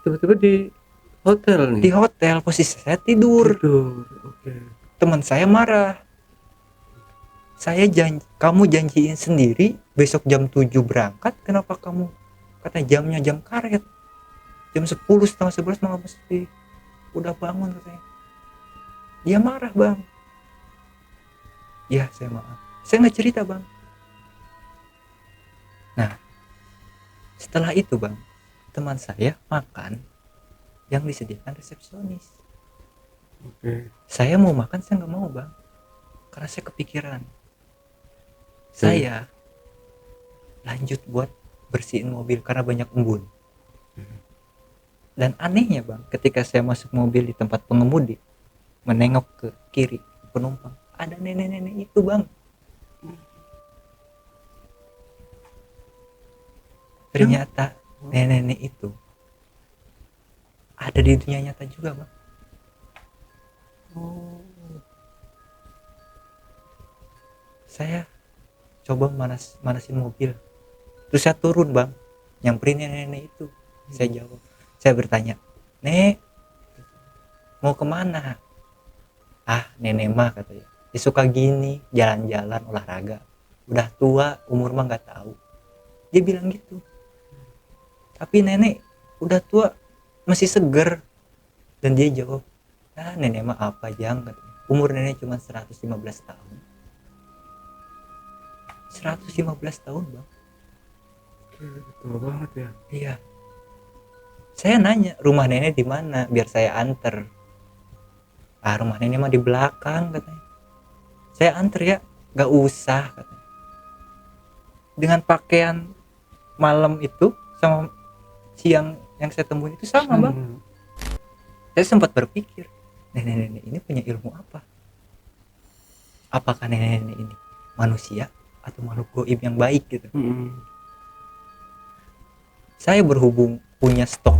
Tiba-tiba di hotel nih. Di hotel, posisi saya tidur. Tidur. Oke. Teman saya marah, saya janji, kamu janjiin sendiri besok jam 7 berangkat, kenapa kamu kata jamnya jam karet, jam 10 setengah 11 malah mesti udah bangun katanya. Dia marah bang. Ya saya maaf, saya nggak cerita bang. Nah setelah itu bang, teman saya makan yang disediakan resepsionis. Oke. Saya mau makan, saya nggak mau bang, karena saya kepikiran. Saya lanjut buat bersihin mobil karena banyak embun. Dan anehnya bang, ketika saya masuk mobil di tempat pengemudi, menengok ke kiri penumpang, ada nenek-nenek itu bang. Ternyata nenek-nenek itu ada di dunia nyata juga bang. Saya coba manasin mobil, terus saya turun bang, nyamperin nenek-nenek itu. Saya jawab, saya bertanya, nek mau kemana? Ah nenek mah katanya, dia suka gini, jalan-jalan olahraga, udah tua, umur mah nggak tahu, dia bilang gitu. Tapi nenek udah tua masih seger. Dan dia jawab, ah nenek mah apa jang katanya, umur nenek cuma 115 tahun. 115 tahun bang. Tua banget ya. Iya. Saya nanya, rumah nenek di mana biar saya anter. Ah rumah nenek mah di belakang katanya. Saya anter ya, gak usah katanya. Dengan pakaian malam itu sama siang yang saya temuin itu sama bang. Saya sempat berpikir, nenek-nenek ini punya ilmu apa? Apakah nenek-nenek ini manusia atau makhluk goib yang baik gitu? Saya berhubung punya stok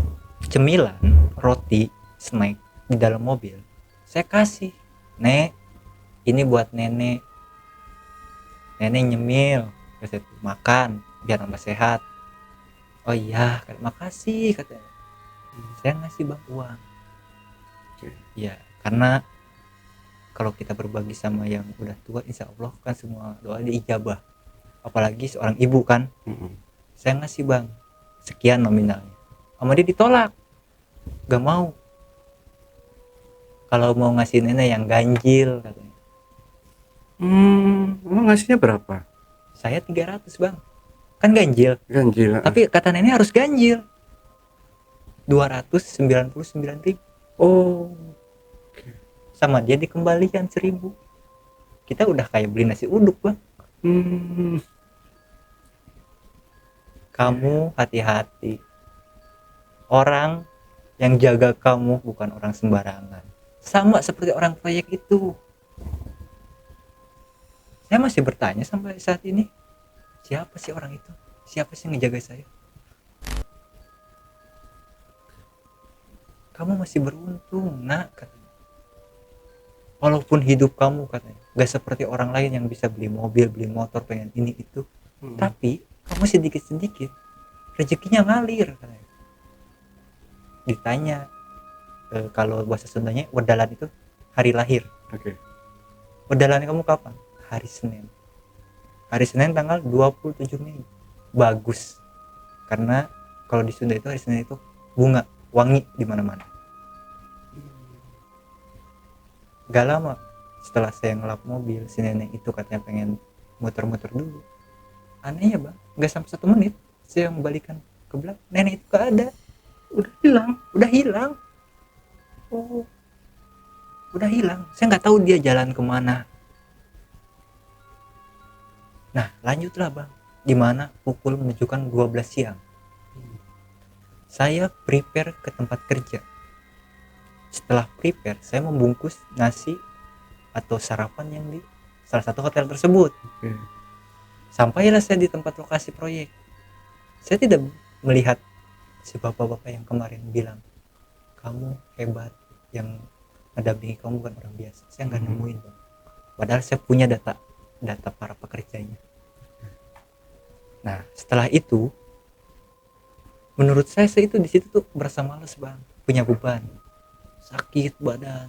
cemilan, roti, snack di dalam mobil. Saya kasih, nek, ini buat nenek. Nenek nyemil, kata makan biar tambah sehat. Oh iya, makasih katanya. Saya ngasih bang uang. Ya, karena kalau kita berbagi sama yang udah tua, insya Allah kan semua doa diijabah. Apalagi seorang ibu kan. Saya ngasih bang sekian nominalnya, sama dia ditolak, gak mau. Kalau mau ngasih nenek yang ganjil katanya. Emang ngasihnya berapa? Saya 300 bang, kan ganjil. Ganjil. Tapi kata nenek harus ganjil 299.000. Oh. Sama dia dikembalikan 1.000. Kita udah kayak beli nasi uduk bang. Kamu hati-hati, orang yang jaga kamu bukan orang sembarangan. Sama seperti orang proyek itu. Saya masih bertanya sampai saat ini, siapa sih orang itu? Siapa sih yang ngejaga saya? Kamu masih beruntung nak katanya. Walaupun hidup kamu katanya gak seperti orang lain yang bisa beli mobil, beli motor, pengen ini itu, tapi kamu sedikit-sedikit rezekinya ngalir katanya. Ditanya kalau bahasa Sundanya wedalan itu hari lahir. Oke. Wedalan kamu kapan? Hari Senin. Hari Senin tanggal 27 Mei. Bagus. Karena kalau di Sunda itu hari Senin itu bunga wangi di mana-mana. Gak lama setelah saya ngelap mobil, si nenek itu katanya pengen muter-muter dulu. Aneh ya bang, nggak sampai 1 menit saya membalikan ke belakang, nenek itu gak ada, Udah hilang. udah hilang. Oh. Udah hilang, saya nggak tahu dia jalan kemana. Nah lanjutlah bang, dimana pukul menunjukkan 12 siang saya prepare ke tempat kerja. Setelah prepare, saya membungkus nasi atau sarapan yang di salah satu hotel tersebut. Oke. Sampailah saya di tempat lokasi proyek. Saya tidak melihat si bapak-bapak yang kemarin bilang kamu hebat, yang mendampingi kamu bukan orang biasa. Saya nggak nemuin bang. Padahal saya punya data para pekerjanya. Nah setelah itu, menurut saya itu di situ tuh berasa males bang, punya beban, sakit badan.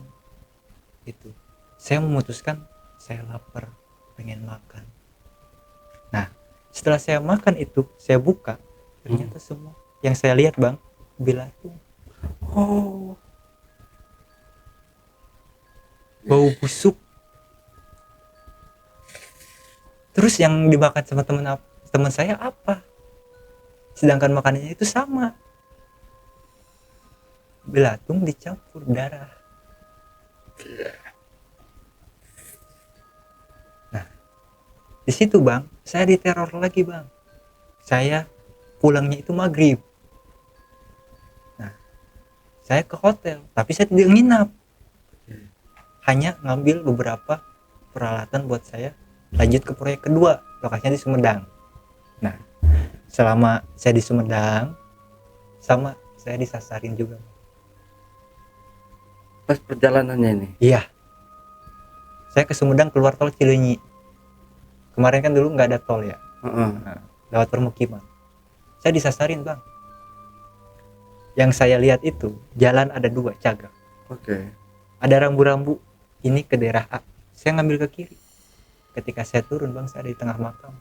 Itu saya memutuskan, saya lapar, pengen makan. Nah setelah saya makan itu, saya buka, ternyata semua yang saya lihat bang, belatung. Oh. Bau busuk. Terus yang dimakan sama teman saya apa? Sedangkan makanannya itu sama, belatung dicampur darah. Nah di situ bang, saya diteror lagi bang. Saya pulangnya itu maghrib. Nah saya ke hotel, tapi saya tidak nginap, hanya ngambil beberapa peralatan buat saya lanjut ke proyek kedua, lokasinya di Sumedang. Nah selama saya di Sumedang, sama saya disasarin juga. Pas perjalanannya ini. Iya, saya ke Sumedang keluar tol Cileunyi. Kemarin kan dulu nggak ada tol ya. Nah, lewat permukiman. Saya disasarin bang. Yang saya lihat itu jalan ada 2 cagak. Oke. Ada rambu-rambu. Ini ke daerah A. Saya ngambil ke kiri. Ketika saya turun bang, saya ada di tengah makam.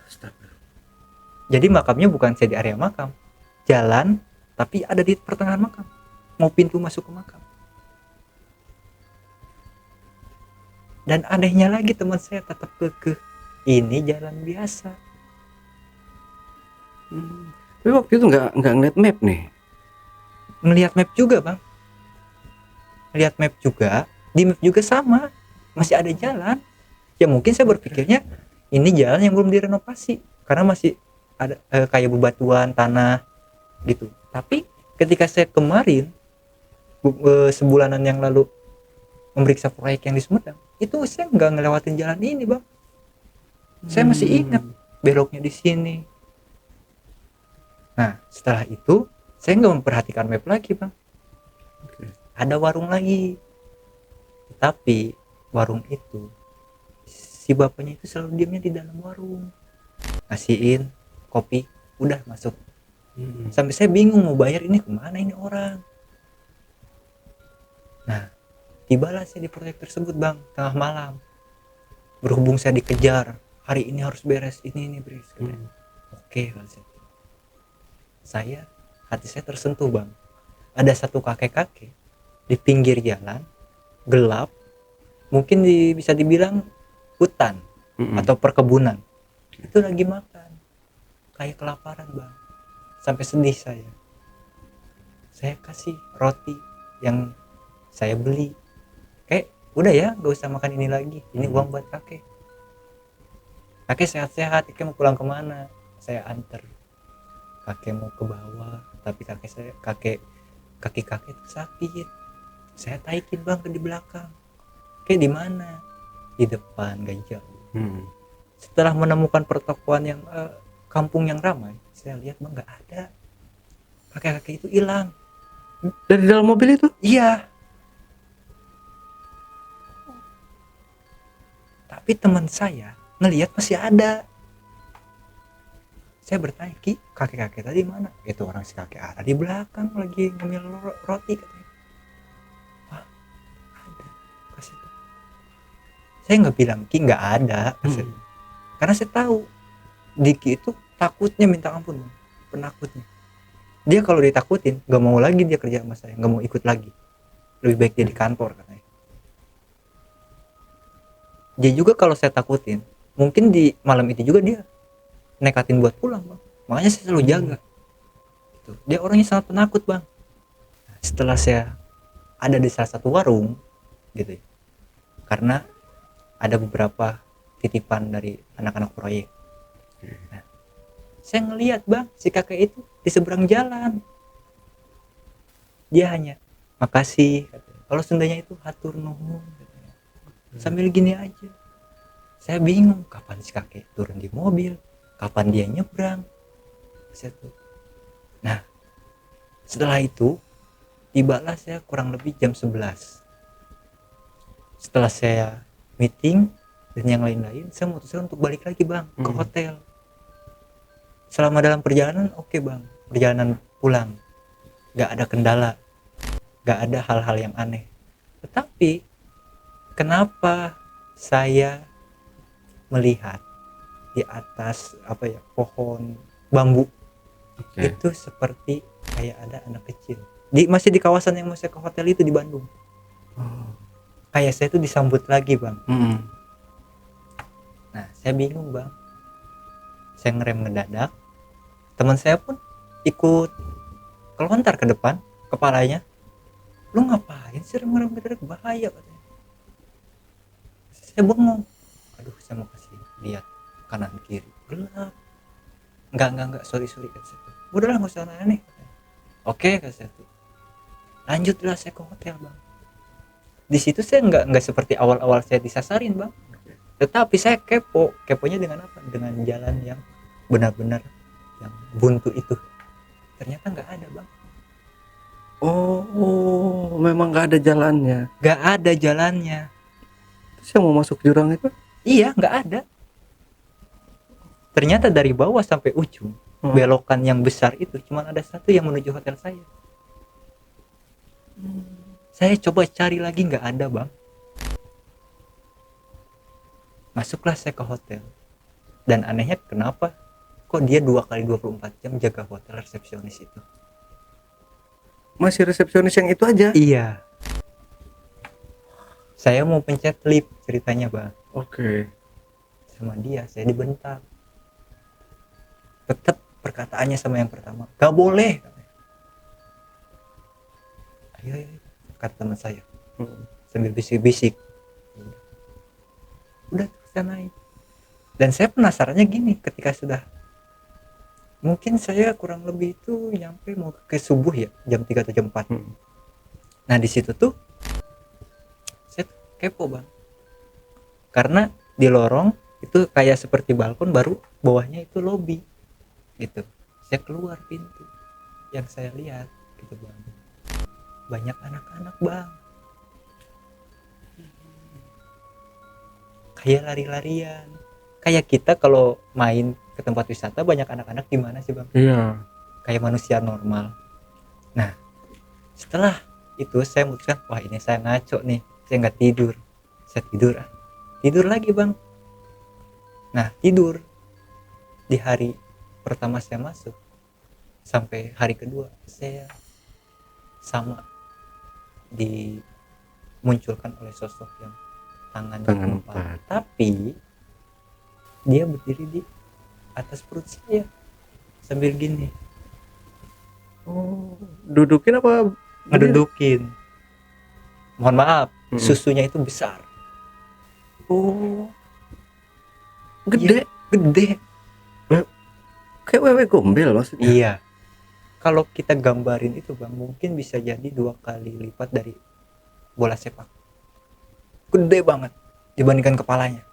Astagfirullah. Jadi makamnya bukan saya di area makam, jalan, tapi ada di pertengahan makam. Mau pintu masuk ke makam. Dan anehnya lagi teman saya tetap kekeh. Ini jalan biasa. Tapi waktu itu nggak ngeliat map nih. Ngelihat map juga bang. Lihat map juga, di map juga sama, masih ada jalan. Ya mungkin saya berpikirnya ini jalan yang belum direnovasi karena masih ada kayak bebatuan tanah gitu. Tapi ketika saya kemarin sebulanan yang lalu memeriksa proyek yang di Sumedang, itu saya nggak ngelewatin jalan ini bang. Saya masih ingat beloknya di sini. Nah setelah itu saya nggak memperhatikan map lagi bang. Ada warung lagi, tapi warung itu si bapaknya itu selalu diamnya di dalam warung, ngasihin kopi, udah masuk. Sampai saya bingung mau bayar, ini kemana ini orang. Nah tibalah saya di proyek tersebut bang, tengah malam. Berhubung saya dikejar, hari ini harus beres, ini beres. Oke, saya hati saya tersentuh bang. Ada satu kakek-kakek di pinggir jalan, gelap, mungkin bisa dibilang hutan atau perkebunan. Itu lagi makan, kayak kelaparan bang. Sampai sedih saya. Saya kasih roti yang saya beli. Kayak udah ya, gak usah makan ini lagi. Ini uang buat kakek. Kakek sehat-sehat, kakek mau pulang kemana? Saya antar. Kakek mau ke bawah, tapi kaki kakek itu sakit. Saya taikin bang ke di belakang. Kayak di mana? Di depan, gak jauh. Setelah menemukan pertokoan yang kampung yang ramai, saya lihat bang nggak ada. Kakek-kakek itu hilang. Dari dalam mobil itu? Iya. Tapi teman saya ngelihat masih ada. Saya bertanya, Ki, kakek-kakek tadi mana? Itu orang si kakek ada di belakang lagi ngemil roti katanya. Wah, ada. Kasih tahu. Saya nggak bilang Ki nggak ada, karena saya tahu Diki itu takutnya minta ampun, penakutnya. Dia kalau ditakutin nggak mau lagi dia kerja sama saya, nggak mau ikut lagi. Lebih baik dia di kantor katanya. Dia juga kalau saya takutin, mungkin di malam itu juga dia nekatin buat pulang bang, makanya saya selalu jaga. Gitu. Dia orangnya sangat penakut bang. Setelah saya ada di salah satu warung gitu ya, karena ada beberapa titipan dari anak-anak proyek. Nah, saya ngelihat bang si kakek itu di seberang jalan, dia hanya makasih katanya. Kalau Sundanya itu hatur nuhun katanya. Sambil gini aja, saya bingung kapan si kakek turun di mobil, kapan dia nyebrang. Nah setelah itu tibalah saya kurang lebih jam 11. Setelah saya meeting dan yang lain-lain, saya memutuskan untuk balik lagi bang ke hotel. Selama dalam perjalanan oke bang, perjalanan pulang gak ada kendala, gak ada hal-hal yang aneh. Tetapi kenapa saya melihat di atas pohon bambu itu seperti kayak ada anak kecil masih di kawasan yang masih ke hotel itu di Bandung. Kayak saya tuh disambut lagi bang. Nah saya bingung bang, saya ngerem ngedadak, teman saya pun ikut kelontar ke depan kepalanya. Lu ngapain sih ngerem ngedadak, bahaya katanya. Saya bengong, aduh saya mau kasih lihat kanan kiri gelap. Enggak sorry kata saya. Udahlah nggak usah aneh. Oke kata saya tuh. Lanjutlah saya ke hotel bang. Di situ saya nggak seperti awal-awal saya disasarin bang. Tetapi saya keponya dengan apa? Dengan jalan yang benar-benar yang buntu itu. Ternyata nggak ada bang. Oh, memang nggak ada jalannya. Nggak ada jalannya. Terus yang mau masuk jurang itu? Iya nggak ada. Ternyata dari bawah sampai ujung belokan yang besar itu cuma ada satu yang menuju hotel saya. Saya coba cari lagi nggak ada bang. Masuklah saya ke hotel, dan anehnya kenapa kok dia 2 kali 24 jam jaga hotel resepsionis itu. Masih resepsionis yang itu aja? Iya. Saya mau pencet lift ceritanya bang. Oke. Sama dia saya dibentak. Tetap perkataannya sama yang pertama, gak boleh. Ayo kata teman saya sambil bisik-bisik. Udah saya naik, dan saya penasarannya gini, ketika sudah mungkin saya kurang lebih itu nyampe mau ke subuh ya, jam 3 atau jam 4. Nah di situ tuh saya kepo bang, karena di lorong itu kayak seperti balkon, baru bawahnya itu lobby gitu. Saya keluar pintu, yang saya lihat gitu bang, banyak anak-anak bang, kayak lari-larian, kayak kita kalau main ke tempat wisata banyak anak-anak gimana sih bang? Iya. Kayak manusia normal. Nah setelah itu saya memutuskan, wah ini saya ngaco nih, saya nggak tidur. Saya tidur lagi bang. Nah tidur di hari pertama saya masuk sampai hari kedua saya sama dimunculkan oleh sosok yang tangan 4, tapi dia berdiri di atas perut saya sambil gini. Oh, dudukin apa? Ngedudukin. Mohon maaf, susunya itu besar. Oh, gede. Iya, gede. Kayak wewe gombel maksudnya. Iya. Kalau kita gambarin itu bang, mungkin bisa jadi 2 kali lipat dari bola sepak. Gede banget dibandingkan kepalanya.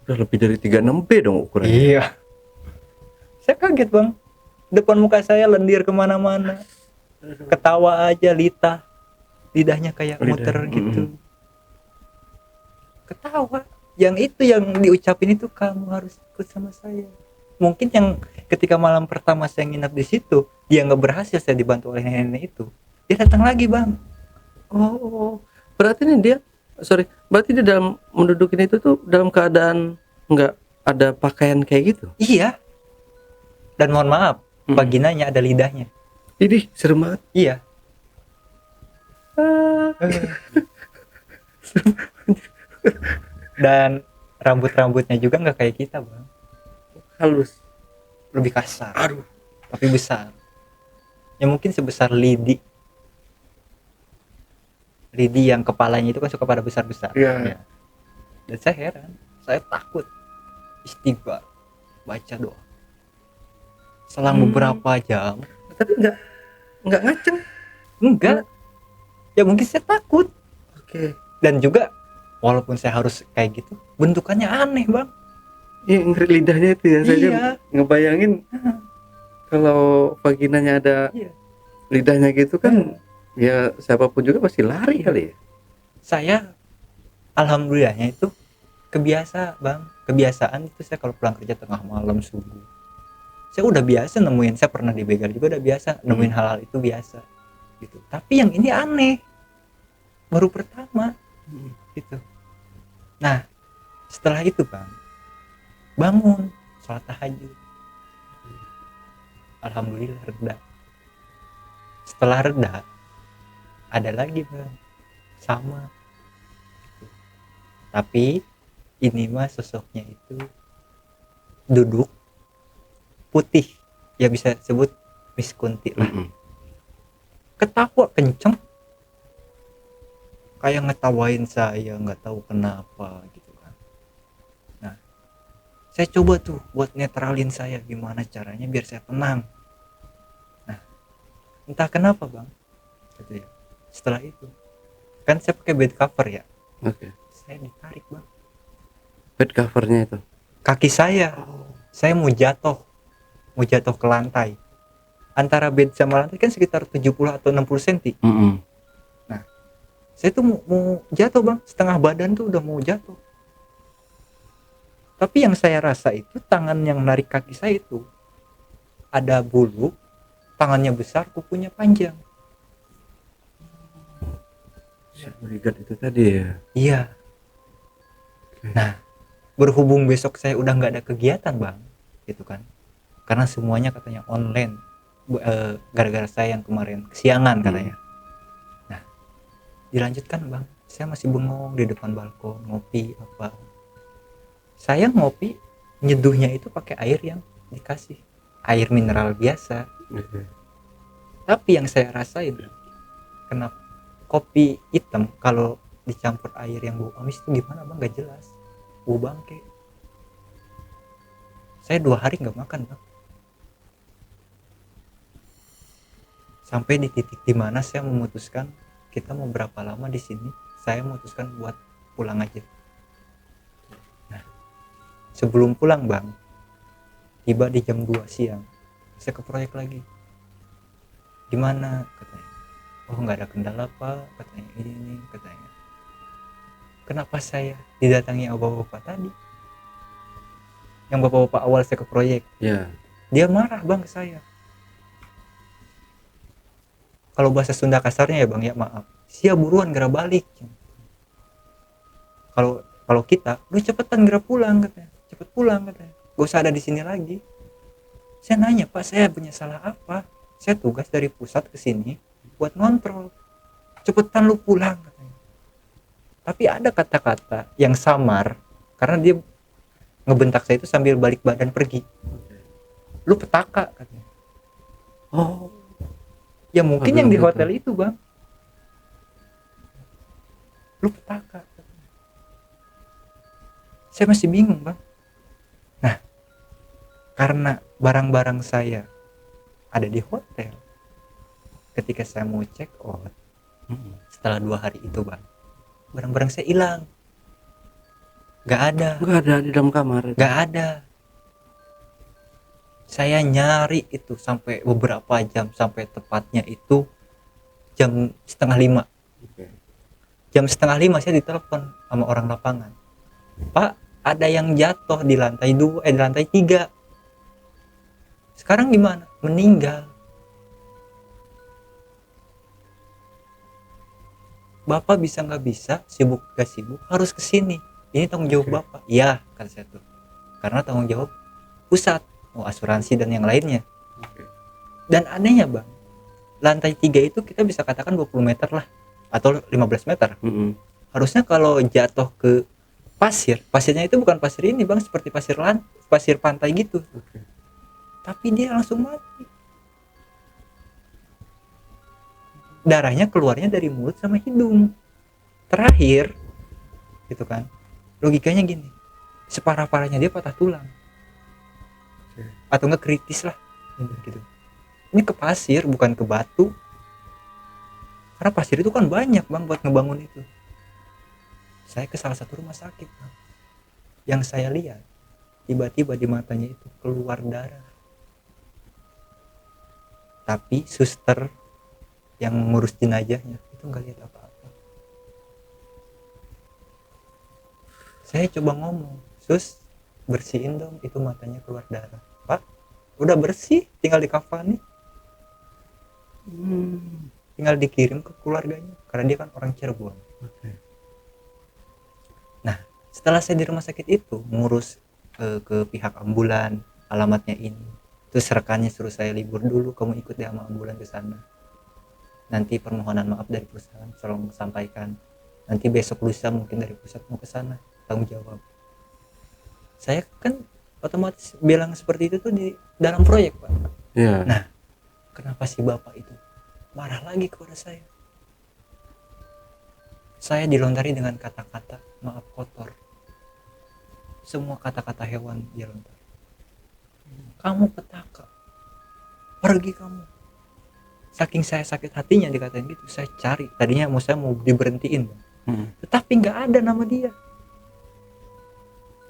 Udah lebih dari 36B dong ukurannya. Iya. Saya kaget bang. Depan muka saya lendir kemana-mana. Ketawa aja litah. Lidahnya kayak muter gitu. Ketawa. Yang itu yang diucapin itu, kamu harus ikut sama saya. Mungkin yang ketika malam pertama saya nginap di situ, dia nggak berhasil, saya dibantu oleh nenek itu. Dia datang lagi bang. Oh, berarti nih dia, berarti dia dalam mendudukin itu tuh dalam keadaan nggak ada pakaian kayak gitu? Iya. Dan mohon maaf, vaginanya ada lidahnya. Ini serem banget. Iya. Dan rambut-rambutnya juga nggak kayak kita bang. halus. lebih kasar Aduh. tapi besar. Ya mungkin sebesar lidi yang kepalanya itu kan suka pada besar-besar. Iya. Ya. Dan saya heran, saya takut istighfar, baca doa selang beberapa jam. Tapi enggak ngaceng. Enggak, ya mungkin saya takut. Oke. Dan juga walaupun saya harus kayak gitu, bentukannya aneh bang. Iya, ngeri lidahnya itu ya. Saya Iya. ngebayangin kalau vaginanya ada Iya. lidahnya gitu kan, ya siapapun juga pasti lari kali ya. Saya alhamdulillahnya itu kebiasaan itu saya kalau pulang kerja tengah malam subuh, saya udah biasa nemuin, saya pernah dibegal juga udah biasa nemuin hal-hal itu biasa gitu. Tapi yang ini aneh, baru pertama gitu. Nah setelah itu bang, bangun sholat tahajud, alhamdulillah reda. Setelah reda ada lagi bang, sama gitu. Tapi ini mah sosoknya itu duduk putih, ya bisa sebut Miss Kunti lah. Ketawa kenceng kayak ngetawain saya, nggak tahu kenapa gitu kan. Nah saya coba tuh buat netralin saya, gimana caranya biar saya tenang. Nah entah kenapa bang gitu ya, setelah itu kan saya pakai bed cover ya. Oke. Saya ditarik bang, Bed covernya itu. kaki saya mau jatuh ke lantai. Antara bed sama lantai kan sekitar 70 atau 60 cm. Nah saya tuh mau jatuh bang, setengah badan tuh udah mau jatuh. Tapi yang saya rasa itu tangan yang narik kaki saya itu ada bulu, tangannya besar, kukunya panjang. Bodyguard itu tadi ya. Iya. Nah berhubung besok saya udah nggak ada kegiatan bang gitu kan, karena semuanya katanya online, gara-gara saya yang kemarin kesiangan katanya. Nah dilanjutkan bang, saya masih bengong di depan balkon ngopi apa. Saya ngopi nyeduhnya itu pakai air yang dikasih, air mineral biasa. Tapi yang saya rasain, kenapa kopi hitam kalau dicampur air yang bau amis itu gimana bang, gak jelas, bau bangke. Saya 2 hari nggak makan bang, sampai di titik dimana saya memutuskan kita mau berapa lama di sini, saya memutuskan buat pulang aja. Nah sebelum pulang bang, tiba di jam 2 siang saya ke proyek lagi. Gimana katanya, oh nggak ada kendala pak katanya, ini katanya. Kenapa saya didatangi bapak-bapak tadi, yang bapak-bapak awal saya ke proyek? Ya. Dia marah bang ke saya. Kalau bahasa Sunda kasarnya ya bang ya, maaf, sia buruan gerak balik. Kalau kita, lu cepetan gerak pulang katanya, cepet pulang katanya, gak usah ada di sini lagi. Saya nanya, pak saya punya salah apa? Saya tugas dari pusat ke sini buat ngontrol, cepetan lu pulang katanya. Tapi ada kata-kata yang samar, karena dia ngebentak saya itu sambil balik badan pergi. Lu petaka katanya. Oh ya mungkin yang di hotel itu bang, lu petaka katanya. Saya masih bingung bang. Nah karena barang-barang saya ada di hotel, ketika saya mau check out setelah 2 hari itu bang, barang-barang saya hilang. Gak ada di dalam kamar itu. Gak ada. Saya nyari itu sampai beberapa jam, sampai tepatnya itu jam 4:30. Jam 4:30 saya ditelepon sama orang lapangan, pak ada yang jatuh di lantai 2, di lantai 3. Sekarang gimana? Meninggal. Bapak bisa nggak bisa, sibuk gak sibuk, harus kesini. Ini tanggung jawab bapak. Iya kata saya tuh, karena tanggung jawab pusat, mau asuransi dan yang lainnya. Dan anehnya bang, lantai 3 itu kita bisa katakan 20 meter lah, atau 15 meter. Harusnya kalau jatuh ke pasirnya itu bukan pasir ini bang, seperti pasir pantai gitu, tapi dia langsung mati. Darahnya keluarnya dari mulut sama hidung terakhir gitu kan. Logikanya gini, separah-parahnya dia patah tulang atau enggak kritis lah gitu. Ini ke pasir bukan ke batu, karena pasir itu kan banyak bang buat ngebangun itu. Saya ke salah satu rumah sakit bang, yang saya lihat tiba-tiba di matanya itu keluar darah, tapi suster yang ngurus jenazahnya itu nggak lihat apa-apa. Saya coba ngomong, sus bersihin dong itu matanya keluar darah. Pak udah bersih, tinggal dikafani, tinggal dikirim ke keluarganya karena dia kan orang Cirebon. Nah setelah saya di rumah sakit itu ngurus ke pihak ambulan, alamatnya ini, terus rekannya suruh saya libur dulu, kamu ikut deh sama ambulan ke sana, nanti permohonan maaf dari perusahaan tolong sampaikan, nanti besok lusa mungkin dari pusat mau ke sana, tanggung jawab. Saya kan otomatis bilang seperti itu tuh di dalam proyek pak. Yeah. Nah kenapa si bapak itu marah lagi kepada saya? Saya dilontari dengan kata-kata maaf kotor, semua kata-kata hewan dia lontar. Kamu petaka, pergi kamu. Saking saya sakit hatinya dikatain gitu, saya cari, tadinya saya mau diberhentiin, tetapi nggak ada nama dia.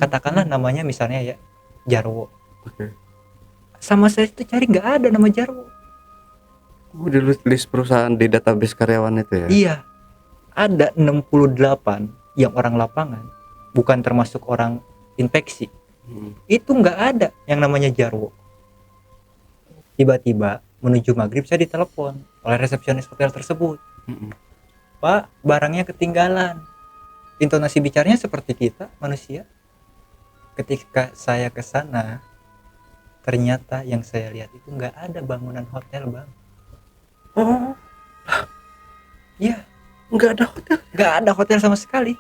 Katakanlah namanya misalnya ya Jarwo, sama saya itu cari nggak ada nama Jarwo. Di list perusahaan di database karyawan itu ya? Iya, ada 68 yang orang lapangan, bukan termasuk orang infeksi. Itu nggak ada yang namanya Jarwo. Tiba-tiba menuju maghrib saya ditelepon oleh resepsionis hotel tersebut. Pak, barangnya ketinggalan. Intonasi bicaranya seperti kita manusia. Ketika saya ke sana, ternyata yang saya lihat itu nggak ada bangunan hotel bang. Oh iya, nggak ada hotel sama sekali.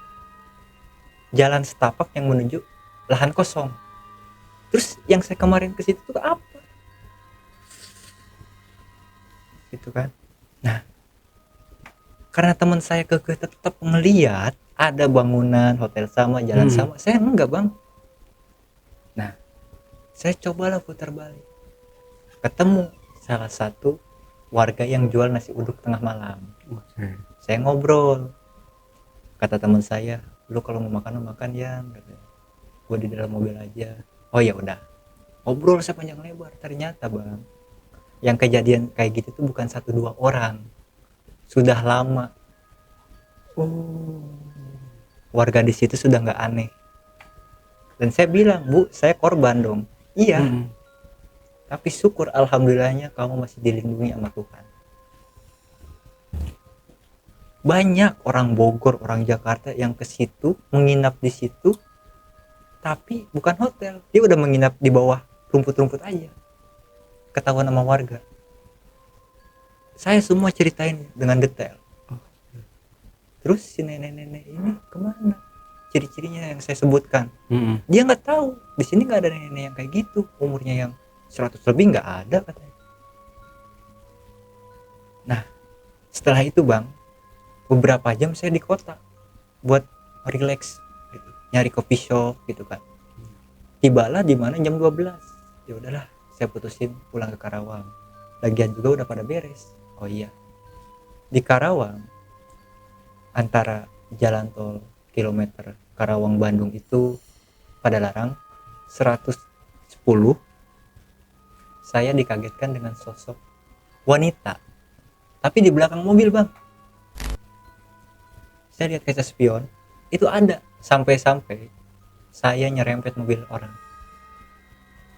Jalan setapak yang menuju lahan kosong. Terus yang saya kemarin ke situ tuh apa gitu kan. Nah karena teman saya kekeh tetap ngeliat ada bangunan hotel sama, jalan sama, saya enggak bang. Nah saya cobalah putar balik, ketemu salah satu warga yang jual nasi uduk tengah malam. Saya ngobrol, kata teman saya, lu kalau mau makan ya, gue di dalam mobil aja. Oh ya udah, ngobrol sepanjang lebar. Ternyata bang, yang kejadian kayak gitu tuh bukan 1-2 orang, sudah lama. Warga di situ sudah nggak aneh. Dan saya bilang, bu, saya korban dong. Iya. Tapi syukur alhamdulillahnya kamu masih dilindungi sama Tuhan. Banyak orang Bogor, orang Jakarta yang ke situ, menginap di situ, tapi bukan hotel. Dia udah menginap di bawah rumput-rumput aja. Ketahuan sama warga. Saya semua ceritain dengan detail. Terus si nenek-nenek ini kemana? Ciri-cirinya yang saya sebutkan. Dia nggak tahu. Di sini nggak ada nenek yang kayak gitu. Umurnya yang 100 lebih nggak ada katanya. Nah, setelah itu bang, beberapa jam saya di kota buat relax, gitu. Nyari coffee shop gitu kan. Tibalah di mana jam 12. Ya udahlah, saya putusin pulang ke Karawang. Lagian juga udah pada beres. Oh iya, di Karawang antara jalan tol kilometer Karawang Bandung itu pada larang 110, saya dikagetkan dengan sosok wanita, tapi di belakang mobil bang. Saya lihat kaca spion itu ada, sampai-sampai saya nyerempet mobil orang,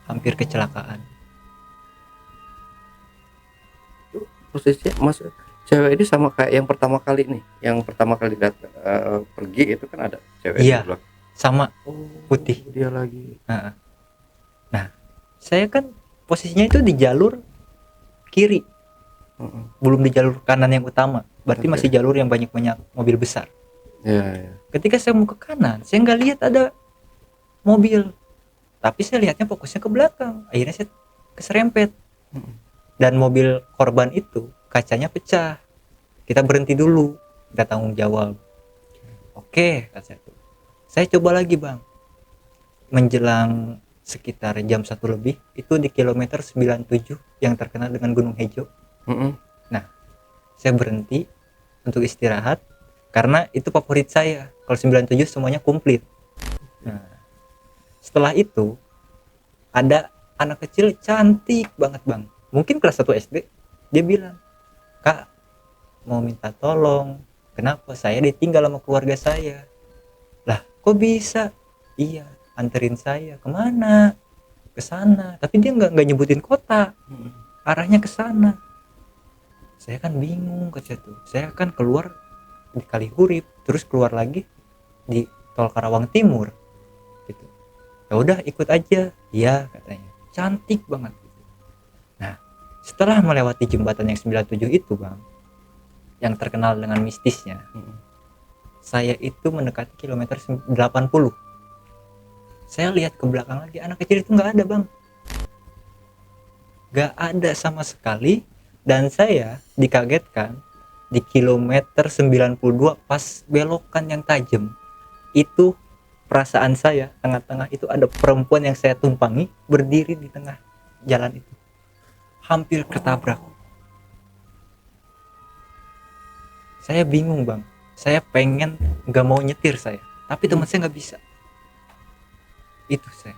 hampir kecelakaan. Posisinya mas cewek ini sama kayak yang pertama kali nih, yang pertama kali pergi itu kan ada cewek iya, di belakang. Sama putih. Dia lagi. Nah, saya kan posisinya itu di jalur kiri, belum di jalur kanan yang utama. Berarti masih jalur yang banyak mobil besar. Ya. Ketika saya mau ke kanan, saya nggak lihat ada mobil, tapi saya lihatnya fokusnya ke belakang. Akhirnya saya keserempet dan mobil korban itu kacanya pecah. Kita berhenti dulu, kita tanggung jawab. Oke, kata saya tuh. Saya coba lagi bang, menjelang sekitar jam 1 lebih itu di kilometer 97 yang terkenal dengan Gunung Hejo. Nah, saya berhenti untuk istirahat karena itu favorit saya. Kalau 97 semuanya komplit. Nah, setelah itu ada anak kecil cantik banget bang, mungkin kelas 1 SD. Dia bilang, kak mau minta tolong, kenapa saya ditinggal sama keluarga saya. Lah kok bisa? Iya, anterin saya kemana? Ke sana. Tapi dia nggak nyebutin kota, arahnya ke sana. Saya kan bingung, kata tuh. Saya kan keluar di Kalihurip, terus keluar lagi di tol Karawang Timur, gitu. Ya udah ikut aja, iya katanya. Cantik banget. Nah, setelah melewati jembatan yang 97 itu bang, yang terkenal dengan mistisnya, saya itu mendekati kilometer 80. Saya lihat ke belakang lagi, anak kecil itu nggak ada bang, nggak ada sama sekali. Dan saya dikagetkan di kilometer 92 pas belokan yang tajam itu, perasaan saya tengah-tengah itu ada perempuan yang saya tumpangi berdiri di tengah jalan itu, hampir ketabrak. Saya bingung bang, saya pengen nggak mau nyetir saya, tapi teman saya nggak bisa. Itu saya.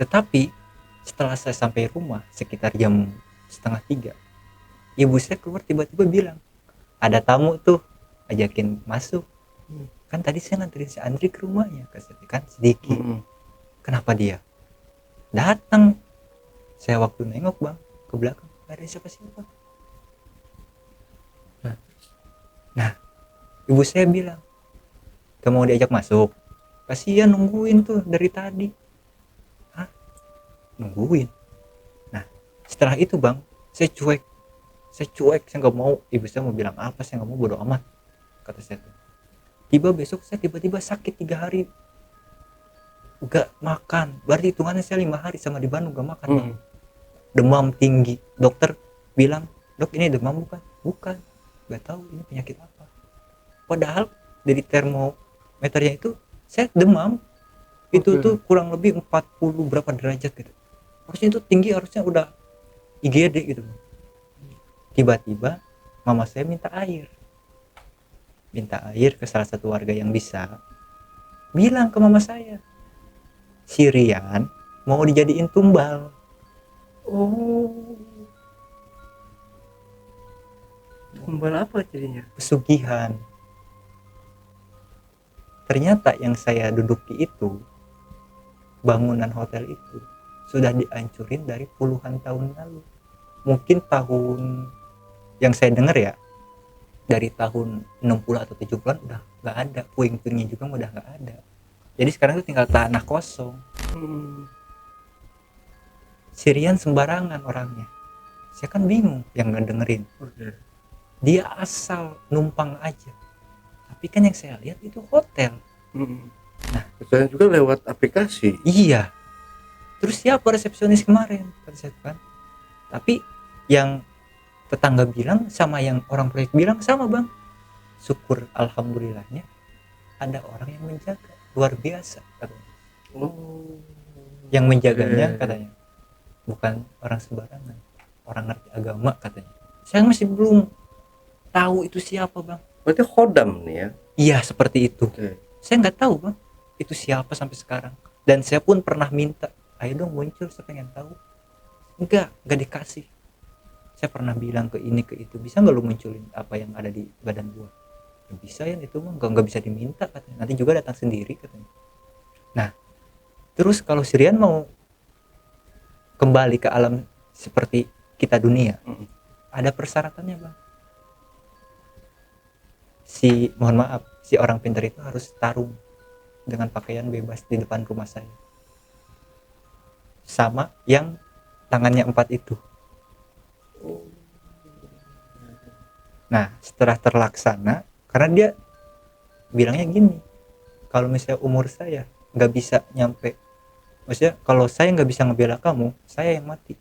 Tetapi setelah saya sampai rumah sekitar jam setengah 3, ibu saya keluar tiba-tiba bilang, ada tamu tuh, ajakin masuk. Kan tadi saya nganterin si Andri ke rumahnya, kan sedikit. Kenapa dia datang? Saya waktu nengok bang ke belakang, gak ada siapa-siapa. Nah, ibu saya bilang, gak mau diajak masuk, kasihan nungguin tuh dari tadi. Hah? Nungguin? Nah, setelah itu bang, saya cuek, saya nggak mau. Ibu saya mau bilang apa, saya nggak mau, bodo amat, kata saya tuh. Besok saya tiba-tiba sakit 3 hari, gak makan. Berarti hitungannya saya 5 hari sama di Bandung gak makan bang. Demam tinggi, dokter bilang, dok ini demam bukan, gak tahu ini penyakit apa. Padahal dari termometernya itu saya demam itu tuh kurang lebih 40 berapa derajat gitu. Harusnya itu tinggi, harusnya udah IGD gitu. Tiba-tiba mama saya minta air ke salah satu warga yang bisa, bilang ke mama saya, si Rian mau dijadiin tumbal. Tumbal apa jadinya? Pesugihan. Ternyata yang saya duduki itu, bangunan hotel itu sudah dihancurin dari puluhan tahun lalu. Mungkin tahun yang saya dengar ya, dari tahun 60 atau 70-an udah nggak ada, puing-puingnya juga udah nggak ada. Jadi sekarang itu tinggal tanah kosong. Sirian sembarangan orangnya. Saya kan bingung yang ngedengerin. Dia asal numpang aja. Tapi kan yang saya lihat itu hotel. Nah, saya juga lewat aplikasi. Iya. Terus siapa resepsionis kemarin? Kan? Tapi yang tetangga bilang sama yang orang proyek bilang sama bang. Syukur alhamdulillahnya ada orang yang menjaga, luar biasa katanya. Yang menjaganya katanya bukan orang sembarangan, orang ngerti agama katanya. Saya masih belum tahu itu siapa bang. Berarti khodam nih ya? Iya seperti itu. Saya nggak tahu bang itu siapa sampai sekarang. Dan saya pun pernah minta, ayo dong muncul, saya pengen tahu. Enggak dikasih. Saya pernah bilang ke ini ke itu, bisa nggak lu munculin apa yang ada di badan gua? Ya bisa ya, itu mah nggak bisa diminta katanya. Nanti juga datang sendiri katanya. Nah, terus kalau Sirian mau kembali ke alam seperti kita dunia, ada persyaratannya bang. Mohon maaf, si orang pintar itu harus tarung dengan pakaian bebas di depan rumah saya, sama yang tangannya 4 itu. Nah setelah terlaksana, karena dia bilangnya gini, kalau misalnya umur saya nggak bisa nyampe, maksudnya kalau saya nggak bisa ngebela kamu, saya yang mati.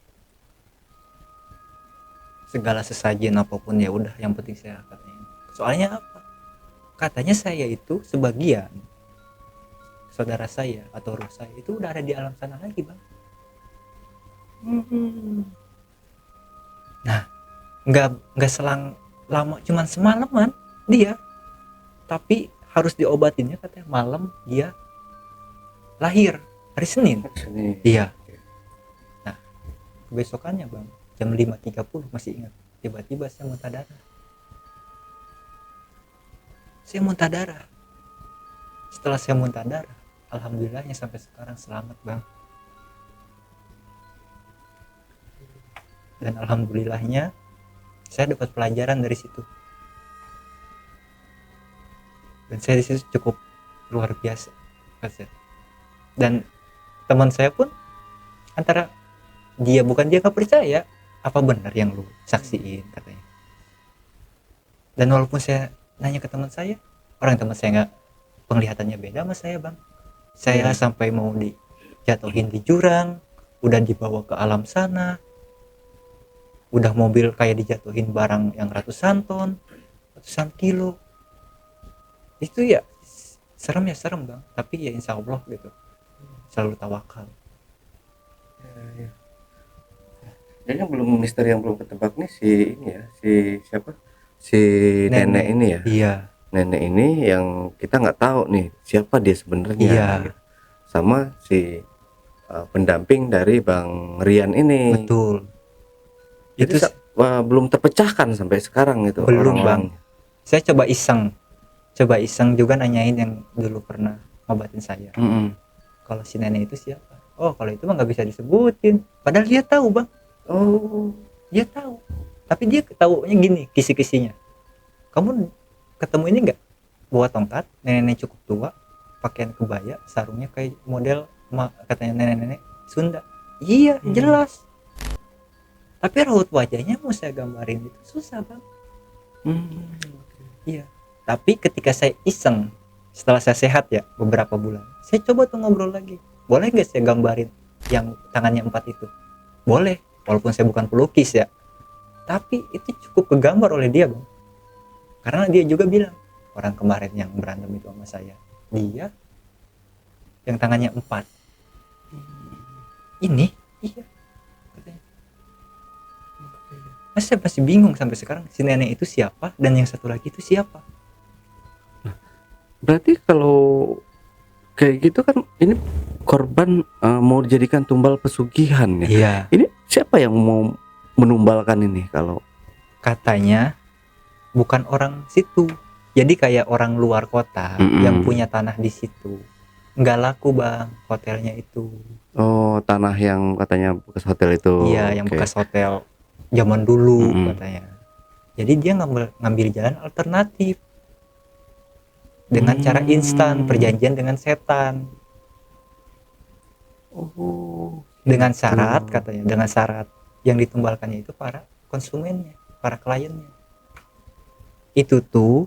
Segala sesajen apapun ya udah, yang penting saya, katanya. Soalnya apa, katanya saya itu sebagian saudara saya atau roh saya itu udah ada di alam sana lagi bang. Nah, nggak selang lama, cuman semalaman dia, tapi harus diobatinnya katanya malam dia lahir hari Senin. Iya. Nah, kebesokannya bang jam 5.30 masih ingat, tiba-tiba saya muntah darah. Setelah saya muntah darah, alhamdulillahnya sampai sekarang selamat bang. Dan alhamdulillahnya saya dapat pelajaran dari situ, dan saya di situ cukup luar biasa. Dan teman saya pun, antara dia nggak percaya, apa benar yang lu saksiin, katanya. Dan walaupun saya nanya ke teman saya, orang teman saya nggak, penglihatannya beda sama saya bang. Saya sampai mau dijatuhin di jurang, udah dibawa ke alam sana, udah mobil kayak dijatuhin barang yang ratusan ton, ratusan kilo. Itu ya serem bang, tapi ya insya Allah gitu, selalu tawakal. Jadi misteri yang belum ketebak nih si ini ya, si siapa, si nenek ini ya. Iya. Nenek ini yang kita nggak tahu nih siapa dia sebenarnya. Iya. Gitu. Sama si pendamping dari Bang Rian ini. Betul. Jadi Itu belum terpecahkan sampai sekarang itu. Belum bang. Saya coba iseng juga nanyain yang dulu pernah ngobatin saya. Kalau si nenek itu siapa? Oh, kalau itu mah nggak bisa disebutin. Padahal dia tahu bang. Oh, dia tahu. Tapi dia taunya gini, kisi-kisinya. Kamu ketemu ini nggak? Bawa tongkat, nenek cukup tua, pakaian kebaya, sarungnya kayak model katanya nenek-nenek Sunda. Iya, jelas. Tapi raut wajahnya mau saya gambarin itu susah bang. Iya. Tapi ketika saya iseng, setelah saya sehat ya beberapa bulan, saya coba tuh ngobrol lagi. Boleh nggak saya gambarin yang tangannya 4 itu? Boleh, walaupun saya bukan pelukis ya. Tapi itu cukup kegambar oleh dia bang. Karena dia juga bilang, orang kemarin yang berantem itu sama saya, dia yang tangannya 4. Ini, iya. Mas saya masih bingung sampai sekarang, si nenek itu siapa dan yang satu lagi itu siapa. Berarti kalau kayak gitu kan ini korban mau dijadikan tumbal pesugihan ya. Iya. Ini siapa yang mau menumbalkan ini kalau? Katanya bukan orang situ. Jadi kayak orang luar kota yang punya tanah di situ. Nggak laku bang hotelnya itu. Oh, tanah yang katanya bekas hotel itu. Iya, yang bekas hotel zaman dulu katanya. Jadi dia ngambil jalan alternatif dengan cara instan, perjanjian dengan setan. Dengan syarat katanya, dengan syarat yang ditumbalkannya itu para konsumennya, para kliennya. Itu tuh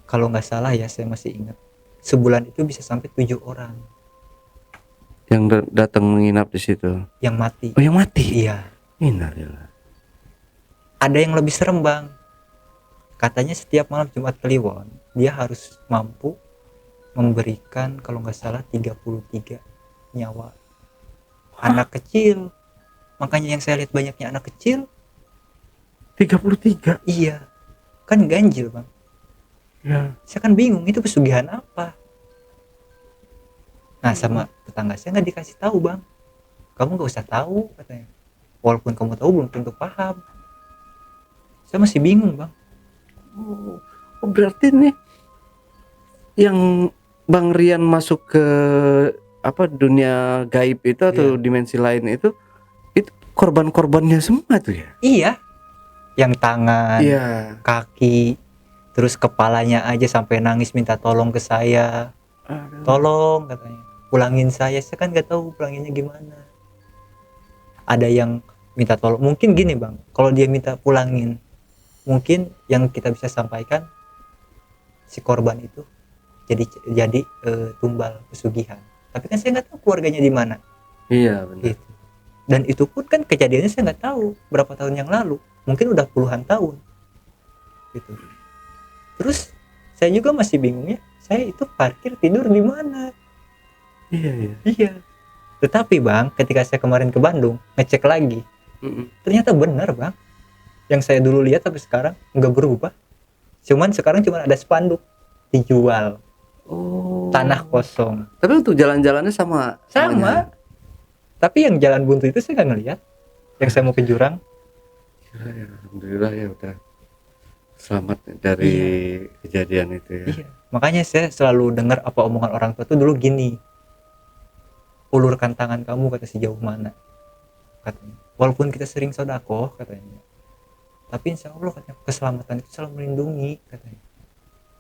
kalau nggak salah ya, saya masih ingat, sebulan itu bisa sampai 7 orang yang datang menginap di situ. Yang mati. Oh, yang mati. Iya. Innalillah. Ada yang lebih serem bang. Katanya setiap malam Jumat Kliwon dia harus mampu memberikan kalau nggak salah 33 nyawa anak kecil. Makanya yang saya lihat banyaknya anak kecil. 33. Iya. Kan ganjil bang. Ya. Saya kan bingung itu pesugihan apa. Nah sama tetangga saya nggak dikasih tahu bang. Kamu nggak usah tahu katanya. Walaupun kamu tahu belum tentu paham. Saya masih bingung bang. Oh, berarti nih yang Bang Rian masuk ke apa dunia gaib itu atau dimensi lain itu korban-korbannya semua tuh ya? Iya. Yang tangan, kaki, terus kepalanya aja sampai nangis minta tolong ke saya. Tolong katanya, pulangin saya kan nggak tahu pulanginnya gimana. Ada yang minta tolong, mungkin gini bang, kalau dia minta pulangin, mungkin yang kita bisa sampaikan, si korban itu jadi tumbal pesugihan. Tapi kan saya nggak tahu keluarganya di mana. Iya benar. Gitu. Dan itu pun kan kejadiannya saya nggak tahu berapa tahun yang lalu, mungkin udah puluhan tahun gitu. Terus saya juga masih bingung ya, saya itu parkir tidur di mana. Iya. Tetapi bang, ketika saya kemarin ke Bandung ngecek lagi, ternyata benar bang, yang saya dulu lihat sampai sekarang nggak berubah. Cuman sekarang cuma ada spanduk dijual, tanah kosong. Tapi untuk jalan-jalannya sama. Tapi yang jalan buntu itu saya nggak ngelihat. Yang saya mau ke jurang. Ya, alhamdulillah ya udah selamat dari kejadian itu ya. Iya. Makanya saya selalu dengar apa omongan orang tua tuh dulu gini. Ulurkan tangan kamu kata sejauh mana. Katanya. Walaupun kita sering sedekah katanya. Tapi insya Allah katanya keselamatan itu selalu melindungi katanya.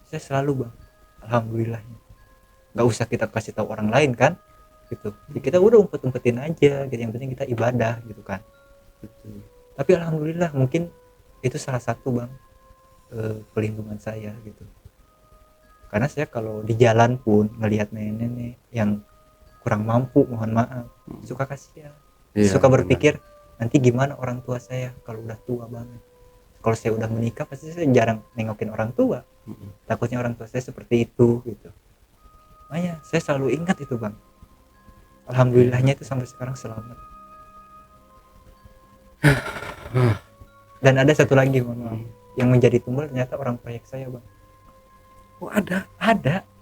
Saya selalu bang. Alhamdulillahnya. Nggak usah kita kasih tahu orang lain kan. Gitu. Ya kita udah umpet-umpetin aja gitu. Yang penting kita ibadah gitu kan. Gitu. Tapi alhamdulillah mungkin itu salah satu bang pelindungan saya gitu. Karena saya kalau di jalan pun ngelihat nenek-nenek yang kurang mampu, mohon maaf, suka kasihan. Suka berpikir nanti gimana orang tua saya kalau udah tua banget. Kalau saya udah menikah pasti saya jarang nengokin orang tua. Takutnya orang tua saya seperti itu gitu. Makanya saya selalu ingat itu bang. Alhamdulillahnya itu sampai sekarang selamat. Dan ada satu lagi mohon maaf, yang menjadi tumbal ternyata orang proyek saya bang. Oh ada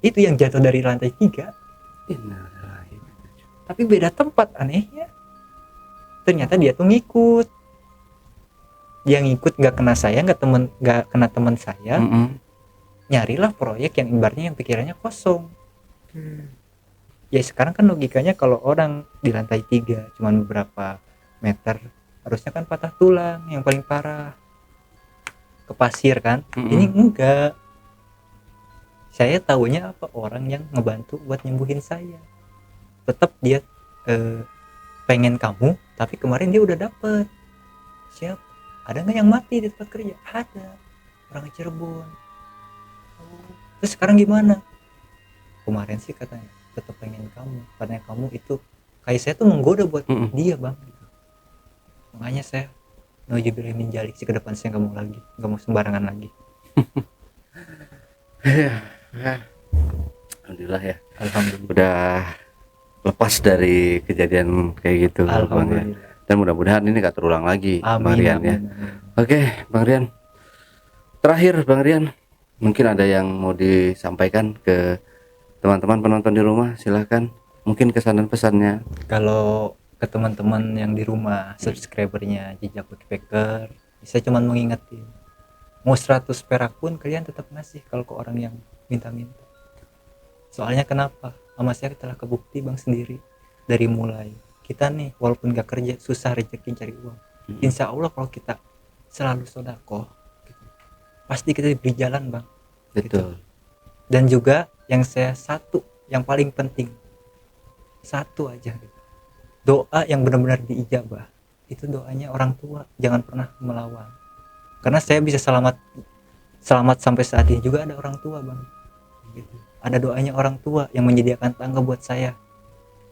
Itu yang jatuh dari lantai 3. Tapi beda tempat anehnya. Ternyata dia tuh ngikut. Dia ngikut nggak kena saya, nggak kena teman saya. Nyarilah proyek yang ibaratnya yang pikirannya kosong. Ya sekarang kan logikanya kalau orang di lantai 3 cuman beberapa meter harusnya kan patah tulang yang paling parah, ke pasir kan. Ini enggak. Saya tahunya apa orang yang ngebantu buat nyembuhin saya. Tetap dia pengen kamu, tapi kemarin dia udah dapet. Siapa? Ada nggak yang mati di tempat kerja? Ada, orang Cirebon. Terus sekarang gimana? Kemarin sih katanya tetap pengen kamu, karena kamu itu kayak saya tuh menggoda buat dia bang gitu. Makanya saya nauzubillah min dzalik sih, ke depan saya nggak mau sembarangan lagi. Alhamdulillah ya. Alhamdulillah. Udah lepas dari kejadian kayak gitu bang ya. Dan mudah-mudahan ini gak terulang lagi. Amin, Bang Rian ya. Oke Bang Rian, terakhir Bang Rian, mungkin ada yang mau disampaikan ke teman-teman penonton di rumah, silahkan. Mungkin kesan dan pesannya. Kalau ke teman-teman yang di rumah, subscribernya Jejak Backpacker, saya cuma mau ngingetin, mau 100 perak pun kalian tetap ngasih kalau ke orang yang minta-minta. Soalnya kenapa? Sama saya telah kebukti bang sendiri. Dari mulai kita nih walaupun gak kerja, susah rezeki cari uang, insya Allah kalau kita selalu sedekah gitu, pasti kita diberi jalan bang. Betul. Gitu. Dan juga yang yang paling penting satu aja gitu. Doa yang benar-benar diijabah itu doanya orang tua, jangan pernah melawan. Karena saya bisa selamat sampai saat ini juga ada orang tua bang gitu. Ada doanya orang tua yang menyediakan tangga buat saya.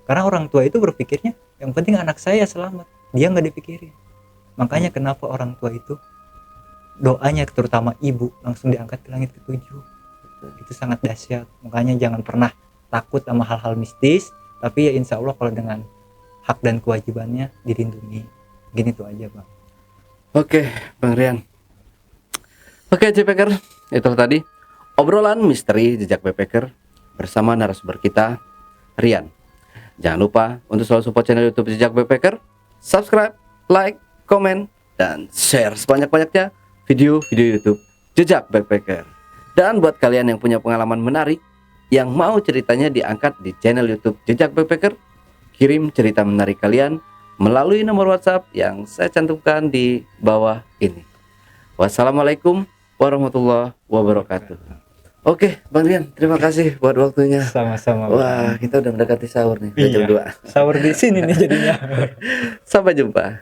Karena orang tua itu berpikirnya yang penting anak saya selamat, dia nggak dipikirin. Makanya kenapa orang tua itu doanya terutama ibu langsung diangkat ke langit ke-7. Itu sangat dahsyat. Makanya jangan pernah takut sama hal-hal mistis, tapi ya insya Allah kalau dengan hak dan kewajibannya dilindungi. Gini tuh aja bang. Oke Bang Rian. Oke Backpacker, itu tadi obrolan misteri Jejak Backpacker bersama narasumber kita Rian. Jangan lupa untuk selalu support channel YouTube Jejak Backpacker, subscribe, like, komen, dan share sebanyak-banyaknya video-video YouTube Jejak Backpacker. Dan buat kalian yang punya pengalaman menarik yang mau ceritanya diangkat di channel YouTube Jejak Backpacker, kirim cerita menarik kalian melalui nomor WhatsApp yang saya cantumkan di bawah ini. Wassalamualaikum warahmatullahi wabarakatuh. Oke, Bang Rian, terima kasih buat waktunya. Sama-sama. Wah, kita udah mendekati sahur nih, jam 2. Sahur di sini nih jadinya. Sampai jumpa.